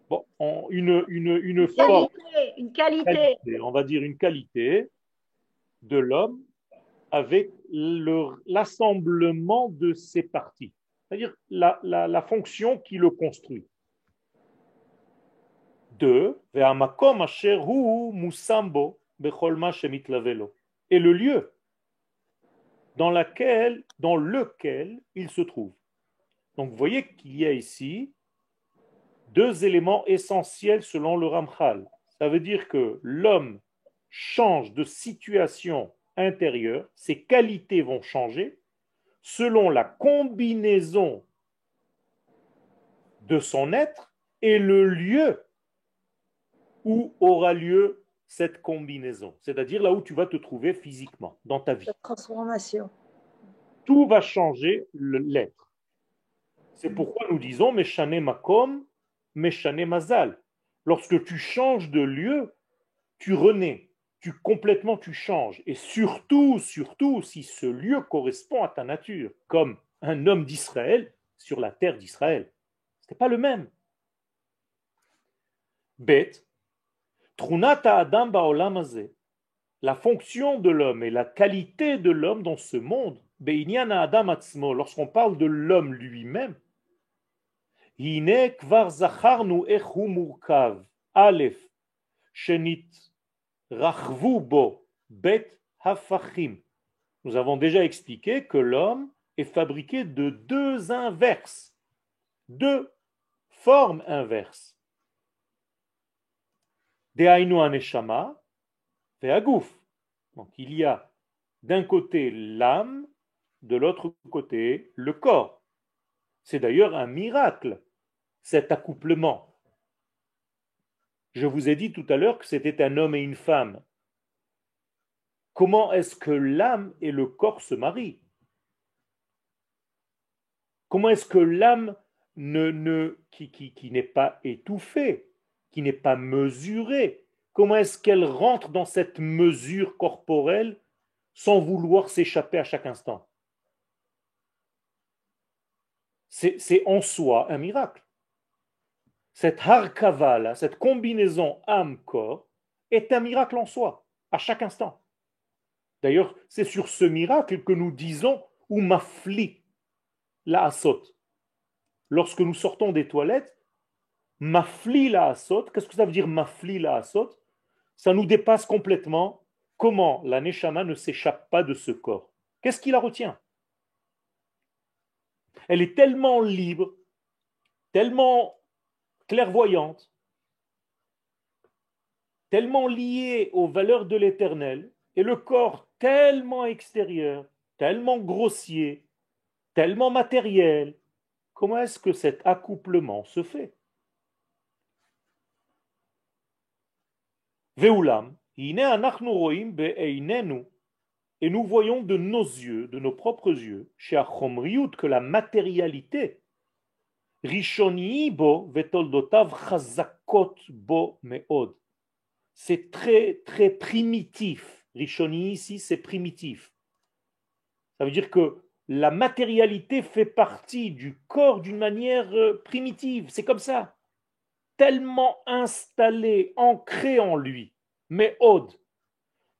Bon, une forme, une qualité. on va dire une qualité de l'homme avec l'assemblement de ses parties, c'est-à-dire la fonction qui le construit. 2, ve'amakom asher hu musambo bechol ma shemitlavelo. Et le lieu dans lequel il se trouve. Donc vous voyez qu'il y a ici 2 éléments essentiels selon le Ramchal. Ça veut dire que l'homme change de situation intérieure, ses qualités vont changer selon la combinaison de son être et le lieu où aura lieu cette combinaison, c'est-à-dire là où tu vas te trouver physiquement dans ta vie. La transformation. Tout va changer l'être. C'est pourquoi nous disons Meshane Makom, Meshane Mazal. Lorsque tu changes de lieu, tu renais, complètement tu changes. Et surtout, si ce lieu correspond à ta nature, comme un homme d'Israël sur la terre d'Israël. Ce n'est pas le même. Bête, Trunata Adam Baolam Hazeh. La fonction de l'homme et la qualité de l'homme dans ce monde, lorsqu'on parle de l'homme lui-même, Aleph, Shenit, Rachvu bo, Bet Hafachim. Nous avons déjà expliqué que l'homme est fabriqué de 2 inverses, 2 formes inverses. Dehainu aneshama, ve'aguf. Donc il y a d'un côté l'âme, de l'autre côté le corps. C'est d'ailleurs un miracle, cet accouplement. Je vous ai dit tout à l'heure que c'était un homme et une femme. Comment est-ce que l'âme et le corps se marient? Comment est-ce que l'âme qui n'est pas étouffée, qui n'est pas mesurée, comment est-ce qu'elle rentre dans cette mesure corporelle sans vouloir s'échapper à chaque instant? C'est en soi un miracle. cette harkava, là, cette combinaison âme-corps, est un miracle en soi, à chaque instant. D'ailleurs, c'est sur ce miracle que nous disons ou mafli la asot. Lorsque nous sortons des toilettes, mafli la asot, qu'est-ce que ça veut dire mafli la asot? Ça nous dépasse complètement. Comment la neshama ne s'échappe pas de ce corps? Qu'est-ce qui la retient? Elle est tellement libre, tellement clairvoyante, tellement liée aux valeurs de l'éternel, et le corps tellement extérieur, tellement grossier, tellement matériel. Comment est-ce que cet accouplement se fait? Veulam, et nous voyons de nos yeux, de nos propres yeux, chez Achomriut, que la matérialité, Rishoni bo vetoldotav chazakot bo meod, c'est très très primitif. Rishoni ici, c'est primitif. Ça veut dire que la matérialité fait partie du corps d'une manière primitive. C'est comme ça. Tellement installé, ancré en lui. Mais od,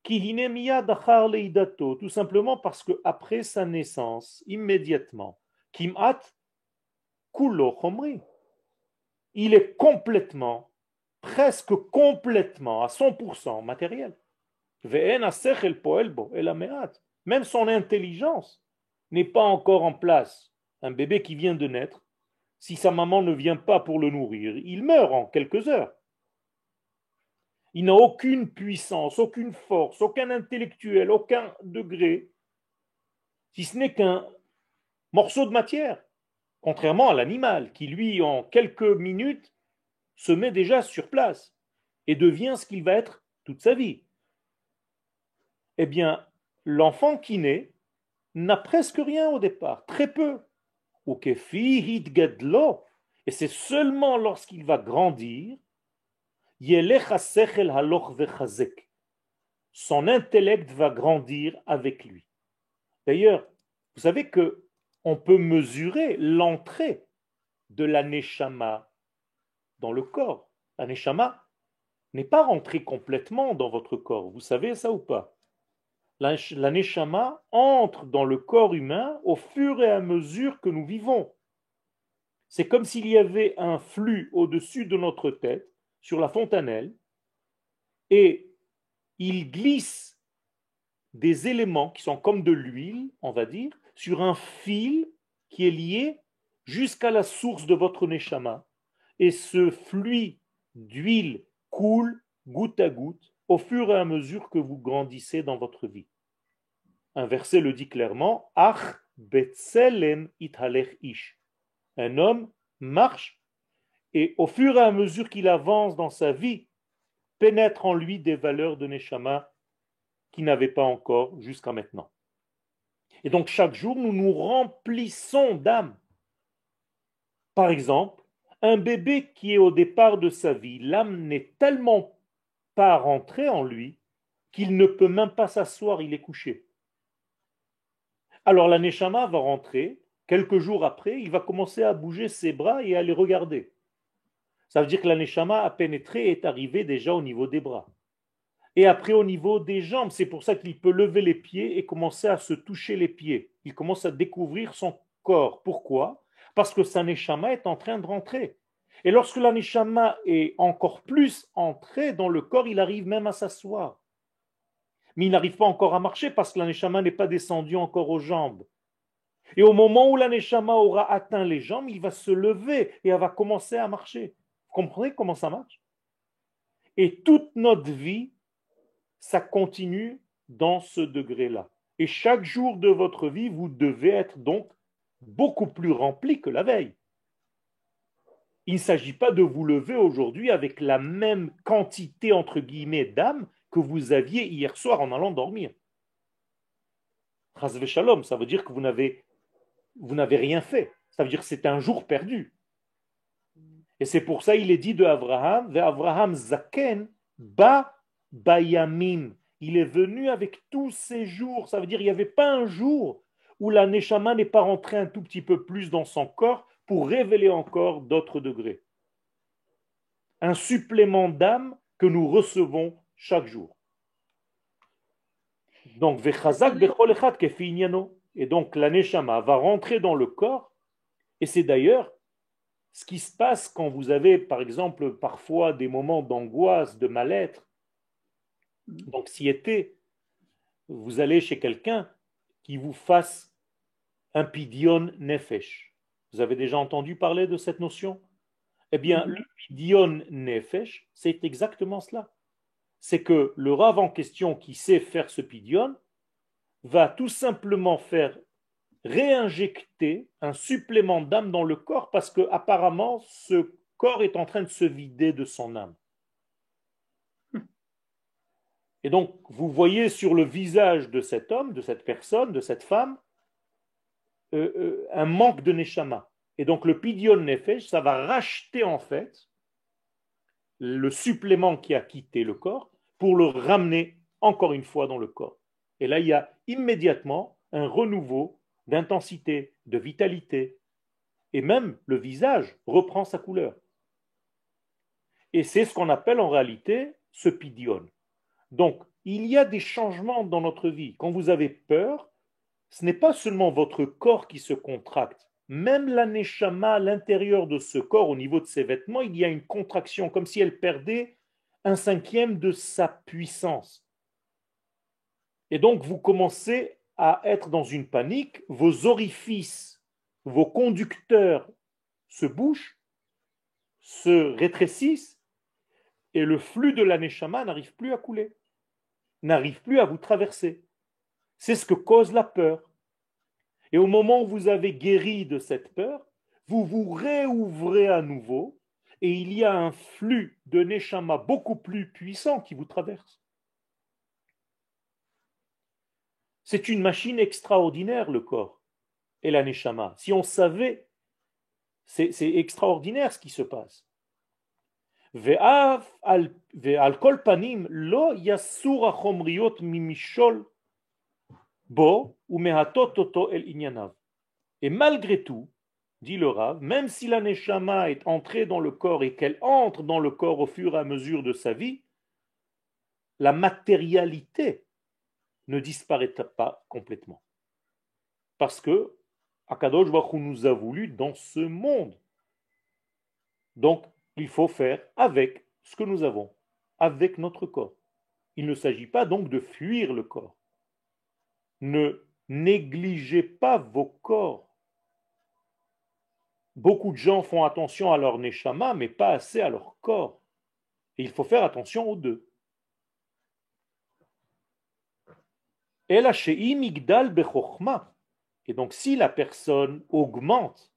tout simplement parce que après sa naissance, immédiatement, kimat kulo chomri, il est complètement, presque complètement, à 100% matériel. Même son intelligence n'est pas encore en place. Un bébé qui vient de naître, si sa maman ne vient pas pour le nourrir, il meurt en quelques heures. Il n'a aucune puissance, aucune force, aucun intellectuel, aucun degré, si ce n'est qu'un morceau de matière, contrairement à l'animal qui, lui, en quelques minutes, se met déjà sur place et devient ce qu'il va être toute sa vie. Eh bien, l'enfant qui naît n'a presque rien au départ, très peu. Et c'est seulement lorsqu'il va grandir, son intellect va grandir avec lui. D'ailleurs, vous savez que on peut mesurer l'entrée de la neshama dans le corps. La neshama n'est pas rentrée complètement dans votre corps. Vous savez ça ou pas? La neshama entre dans le corps humain au fur et à mesure que nous vivons. C'est comme s'il y avait un flux au-dessus de notre tête, sur la fontanelle, et il glisse des éléments qui sont comme de l'huile, on va dire, sur un fil qui est lié jusqu'à la source de votre neshama. Et ce fluide d'huile coule goutte à goutte au fur et à mesure que vous grandissez dans votre vie. Un verset le dit clairement, Ach betselem ithalech ish. Un homme marche et au fur et à mesure qu'il avance dans sa vie, pénètre en lui des valeurs de neshama qu'il n'avait pas encore jusqu'à maintenant. Et donc chaque jour, nous nous remplissons d'âme. Par exemple, un bébé qui est au départ de sa vie, l'âme n'est tellement pas rentrée en lui qu'il ne peut même pas s'asseoir, il est couché. Alors la neshama va rentrer, quelques jours après, il va commencer à bouger ses bras et à les regarder. Ça veut dire que la neshama a pénétré et est arrivé déjà au niveau des bras. Et après au niveau des jambes, c'est pour ça qu'il peut lever les pieds et commencer à se toucher les pieds. Il commence à découvrir son corps. Pourquoi? Parce que sa neshama est en train de rentrer. Et lorsque la neshama est encore plus entrée dans le corps, il arrive même à s'asseoir. Mais il n'arrive pas encore à marcher parce que la neshama n'est pas descendue encore aux jambes. Et au moment où la neshama aura atteint les jambes, il va se lever et elle va commencer à marcher. Vous comprenez comment ça marche? Et toute notre vie, ça continue dans ce degré-là. Et chaque jour de votre vie, vous devez être donc beaucoup plus rempli que la veille. Il ne s'agit pas de vous lever aujourd'hui avec la même quantité, entre guillemets, d'âme que vous aviez hier soir en allant dormir. Chas v'shalom, ça veut dire que vous n'avez rien fait. Ça veut dire que c'est un jour perdu. Et c'est pour ça il est dit de Abraham, Abraham zaken ba bayamim. Il est venu avec tous ces jours. Ça veut dire qu'il n'y avait pas un jour où la neshama n'est pas rentrée un tout petit peu plus dans son corps pour révéler encore d'autres degrés. un supplément d'âme que nous recevons chaque jour. Donc, vechazak bechol echad kefi inyano. Et donc, la neshama va rentrer dans le corps, et c'est d'ailleurs ce qui se passe quand vous avez, par exemple, parfois des moments d'angoisse, de mal-être, d'anxiété. Vous allez chez quelqu'un qui vous fasse un pidyon nefesh. Vous avez déjà entendu parler de cette notion? Eh bien, le pidyon nefesh, c'est exactement cela. C'est que le Rav en question qui sait faire ce pidyon va tout simplement faire réinjecter un supplément d'âme dans le corps parce que apparemment ce corps est en train de se vider de son âme. Et donc, vous voyez sur le visage de cet homme, de cette personne, de cette femme, un manque de neshama. Et donc, le pidyon nefesh, ça va racheter en fait le supplément qui a quitté le corps pour le ramener encore une fois dans le corps. Et là, il y a immédiatement un renouveau d'intensité, de vitalité. Et même le visage reprend sa couleur. Et c'est ce qu'on appelle en réalité ce pidyon. Donc, il y a des changements dans notre vie. Quand vous avez peur, ce n'est pas seulement votre corps qui se contracte. Même la neshama à l'intérieur de ce corps, au niveau de ses vêtements, il y a une contraction, comme si elle perdait 1/5 de sa puissance. Et donc, vous commencez à être dans une panique, vos orifices, vos conducteurs se bouchent, se rétrécissent, et le flux de la neshama n'arrive plus à couler, n'arrive plus à vous traverser. C'est ce que cause la peur. Et au moment où vous avez guéri de cette peur, vous vous réouvrez à nouveau, et il y a un flux de neshama beaucoup plus puissant qui vous traverse. C'est une machine extraordinaire, le corps et la neshama. Si on savait, c'est extraordinaire ce qui se passe. Ve'al kol panim lo yasur hachomriot mimishol bo umehatot oto el inyanav. Et malgré tout, dit le Rav, même si la neshama est entrée dans le corps et qu'elle entre dans le corps au fur et à mesure de sa vie, la matérialité ne disparaît pas complètement. Parce que Akadosh Baruch Hu nous a voulu dans ce monde. Donc, il faut faire avec ce que nous avons, avec notre corps. Il ne s'agit pas donc de fuir le corps. Ne négligez pas vos corps. Beaucoup de gens font attention à leur neshama, mais pas assez à leur corps. Et il faut faire attention aux deux. Et donc, si la personne augmente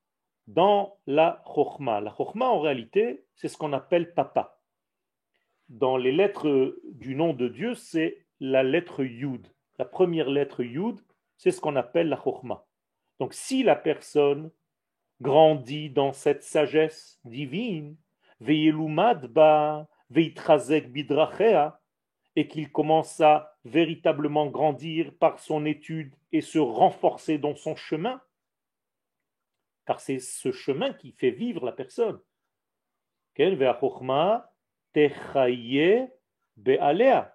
dans la chokhma en réalité, c'est ce qu'on appelle papa. Dans les lettres du nom de Dieu, c'est la lettre Yud. La première lettre Yud, c'est ce qu'on appelle la chokhma. Donc, si la personne grandit dans cette sagesse divine, ve'yelumad ba ve'itchazek bidrachea, et qu'il commence à véritablement grandir par son étude et se renforcer dans son chemin, car c'est ce chemin qui fait vivre la personne.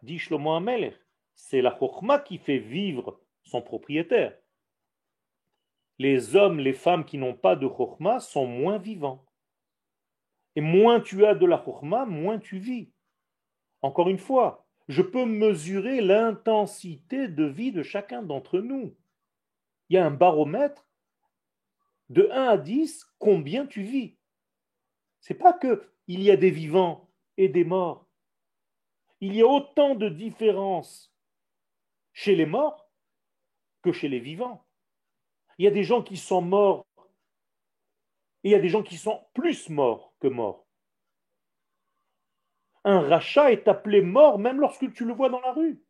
Dit Shlomo HaMelech. C'est la chokhma qui fait vivre son propriétaire. Les hommes, les femmes qui n'ont pas de chokhma sont moins vivants. Et moins tu as de la chokhma, moins tu vis. Encore une fois, je peux mesurer l'intensité de vie de chacun d'entre nous. Il y a un baromètre de 1 à 10, combien tu vis. Ce n'est pas qu'il y a des vivants et des morts. Il y a autant de différences chez les morts que chez les vivants. Il y a des gens qui sont morts et il y a des gens qui sont plus morts que morts. Un rachat est appelé mort même lorsque tu le vois dans la rue.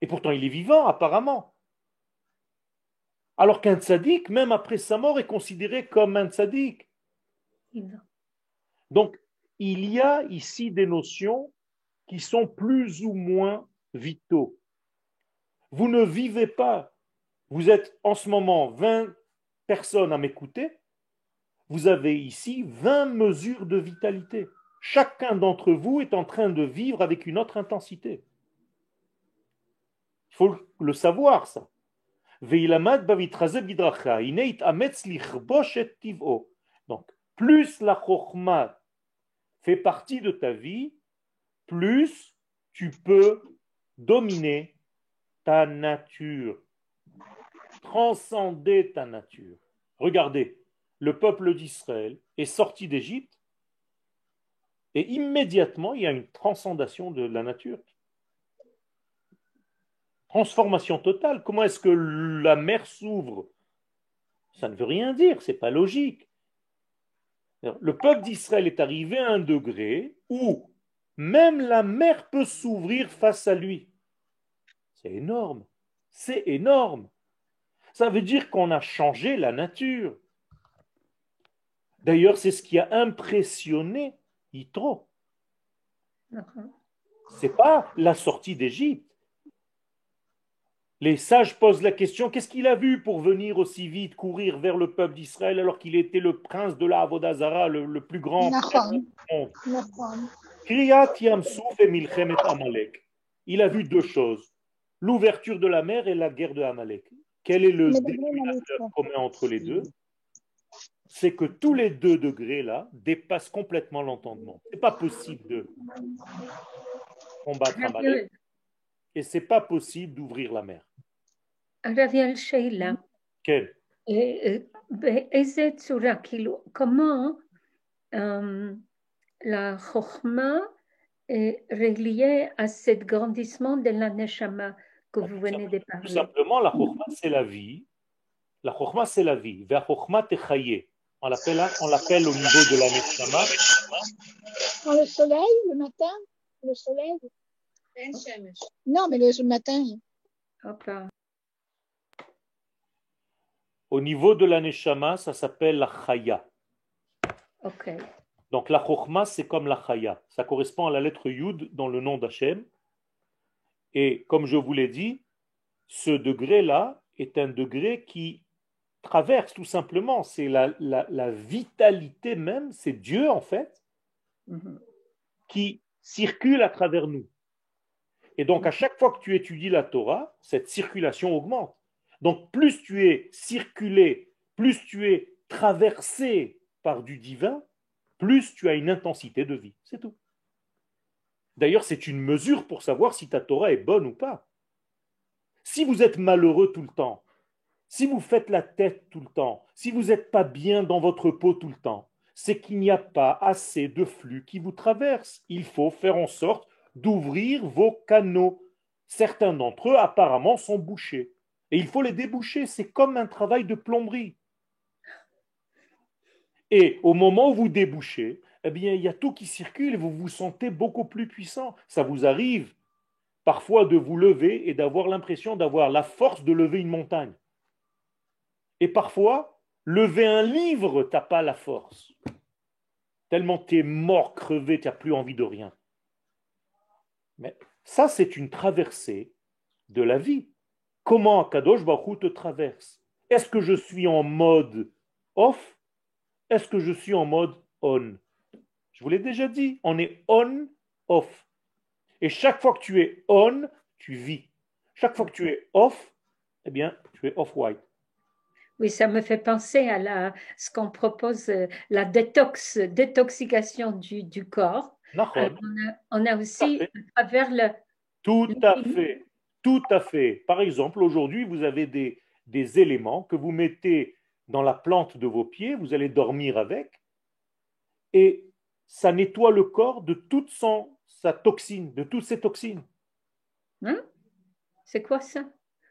Et pourtant, il est vivant, apparemment. Alors qu'un tzaddik, même après sa mort, est considéré comme un tzaddik. Donc, il y a ici des notions qui sont plus ou moins vitaux. Vous ne vivez pas. Vous êtes en ce moment 20 personnes à m'écouter. Vous avez ici 20 mesures de vitalité. Chacun d'entre vous est en train de vivre avec une autre intensité. Il faut le savoir, ça. Donc, plus la chokhmah fait partie de ta vie, plus tu peux dominer ta nature, transcender ta nature. Regardez, le peuple d'Israël est sorti d'Égypte et immédiatement il y a une transcendation de la nature. Transformation totale. Comment est-ce que la mer s'ouvre? Ça ne veut rien dire, c'est pas logique. Le peuple d'Israël est arrivé à un degré où même la mer peut s'ouvrir face à lui. C'est énorme. C'est énorme. Ça veut dire qu'on a changé la nature. D'ailleurs, c'est ce qui a impressionné Yitro. C'est pas la sortie d'Égypte. Les sages posent la question, qu'est-ce qu'il a vu pour venir aussi vite, courir vers le peuple d'Israël alors qu'il était le prince de la Avodah Zara, le plus grand prince du monde. Kriyat Yamsouf et Milchemet Amalek. Il a vu deux choses, l'ouverture de la mer et la guerre de Amalek. Quel est le dénominateur commun entre les deux? C'est que tous les 2 degrés là dépassent complètement l'entendement. Ce n'est pas possible de combattre Amalek et ce n'est pas possible d'ouvrir la mer. הרב שאלה, כן. באיזה צורה, כאילו, comment la chokma est reliée à ce grandissement de la neshama que vous venez de parler? Tout simplement, la chokma c'est la vie. La chokma c'est la vie. Ve chokma techaye. On l'appelle au niveau de la neshama. Dans le soleil, le matin, le soleil. Non, mais le matin. Hop là. Au niveau de la neshama, ça s'appelle la chaya. Ok. Donc la chokhma, c'est comme la chaya. Ça correspond à la lettre Yud dans le nom d'Hachem. Et comme je vous l'ai dit, ce degré-là est un degré qui traverse tout simplement. C'est la vitalité même, c'est Dieu en fait, qui circule à travers nous. Et donc à chaque fois que tu étudies la Torah, cette circulation augmente. Donc plus tu es circulé, plus tu es traversé par du divin, plus tu as une intensité de vie. C'est tout. D'ailleurs, c'est une mesure pour savoir si ta Torah est bonne ou pas. Si vous êtes malheureux tout le temps, si vous faites la tête tout le temps, si vous n'êtes pas bien dans votre peau tout le temps, c'est qu'il n'y a pas assez de flux qui vous traverse. Il faut faire en sorte d'ouvrir vos canaux. Certains d'entre eux, apparemment, sont bouchés. Et il faut les déboucher. C'est comme un travail de plomberie. Et au moment où vous débouchez, eh bien, il y a tout qui circule et vous vous sentez beaucoup plus puissant. Ça vous arrive parfois de vous lever et d'avoir l'impression d'avoir la force de lever une montagne. Et parfois, lever un livre, tu n'as pas la force. Tellement tu es mort, crevé, tu n'as plus envie de rien. Mais ça, c'est une traversée de la vie. Comment Kadosh Baruch Hu te traverse? Est-ce que je suis en mode off? Est-ce que je suis en mode on? Je vous l'ai déjà dit, on est on, off. Et chaque fois que tu es on, tu vis. Chaque fois que tu es off, eh bien, tu es off-white. Oui, ça me fait penser à ce qu'on propose, la détoxication du corps. Alors, on a aussi, à travers Tout à fait. Tout à fait. Par exemple, aujourd'hui, vous avez des éléments que vous mettez dans la plante de vos pieds, vous allez dormir avec, et ça nettoie le corps de toute sa toxine, de toutes ses toxines. Hein? C'est quoi ça?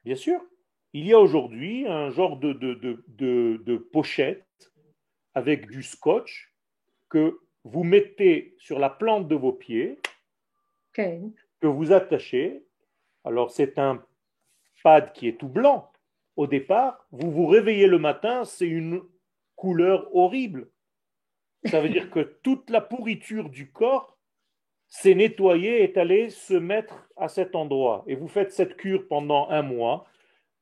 Bien sûr. Il y a aujourd'hui un genre de pochette avec du scotch que vous mettez sur la plante de vos pieds, okay, que vous attachez. Alors c'est un pad qui est tout blanc. Au départ, vous vous réveillez le matin, c'est une couleur horrible. Ça veut dire que toute la pourriture du corps s'est nettoyée et est allée se mettre à cet endroit. Et vous faites cette cure pendant 1 mois.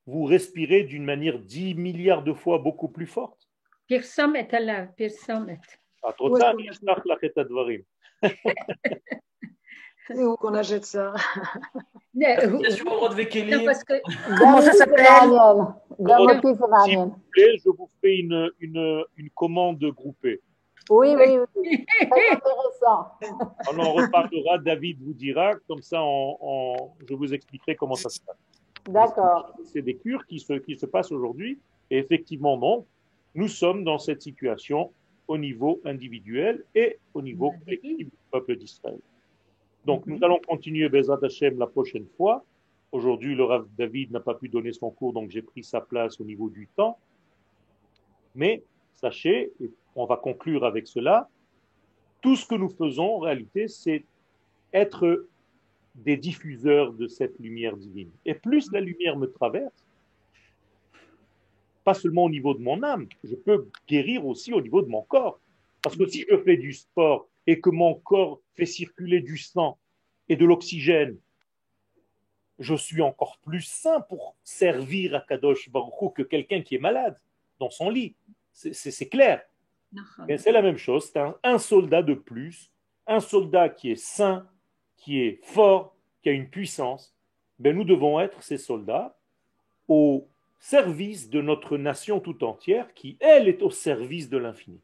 Vous respirez d'une manière 10 milliards de fois beaucoup plus forte. Pirsamet. C'est où qu'on achète ça? Association au droit de Vékéli. Comment ça s'appelle? S'il vous plaît, je vous fais une commande groupée. Oui, oui, oui. Très intéressant. On en reparlera, David vous dira, comme ça je vous expliquerai comment ça se passe. D'accord. C'est des cures qui se passent aujourd'hui. Et effectivement, non, nous sommes dans cette situation au niveau individuel et au niveau collectif du peuple d'Israël. Donc, nous allons continuer Bezrat Hashem la prochaine fois. Aujourd'hui, le Rav David n'a pas pu donner son cours, donc j'ai pris sa place au niveau du temps. Mais sachez, et on va conclure avec cela, tout ce que nous faisons en réalité, c'est être des diffuseurs de cette lumière divine. Et plus la lumière me traverse, pas seulement au niveau de mon âme, je peux guérir aussi au niveau de mon corps. Parce que si je fais du sport et que mon corps fait circuler du sang et de l'oxygène, je suis encore plus sain pour servir à Kadosh Baruch Hu que quelqu'un qui est malade dans son lit. C'est clair. Et c'est la même chose. C'est un soldat de plus, un soldat qui est sain, qui est fort, qui a une puissance. Ben, nous devons être ces soldats au service de notre nation tout entière qui, elle, est au service de l'infini.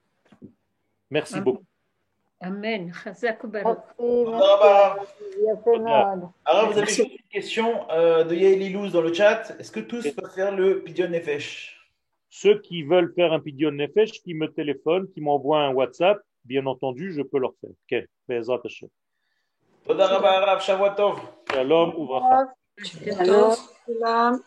Merci beaucoup. Amen. Merci, Alors, vous avez une question de Yael Ilouz dans le chat. Est-ce que tous peuvent faire le Pidyon Nefesh? Ceux qui veulent faire un Pidyon Nefesh, qui me téléphonent, qui m'envoient un WhatsApp, bien entendu, je peux leur faire. Ok, Be'ezrat Hashem. Toda Rabba Arav, Shavua Tov. Shalom, uvracha. Shalom.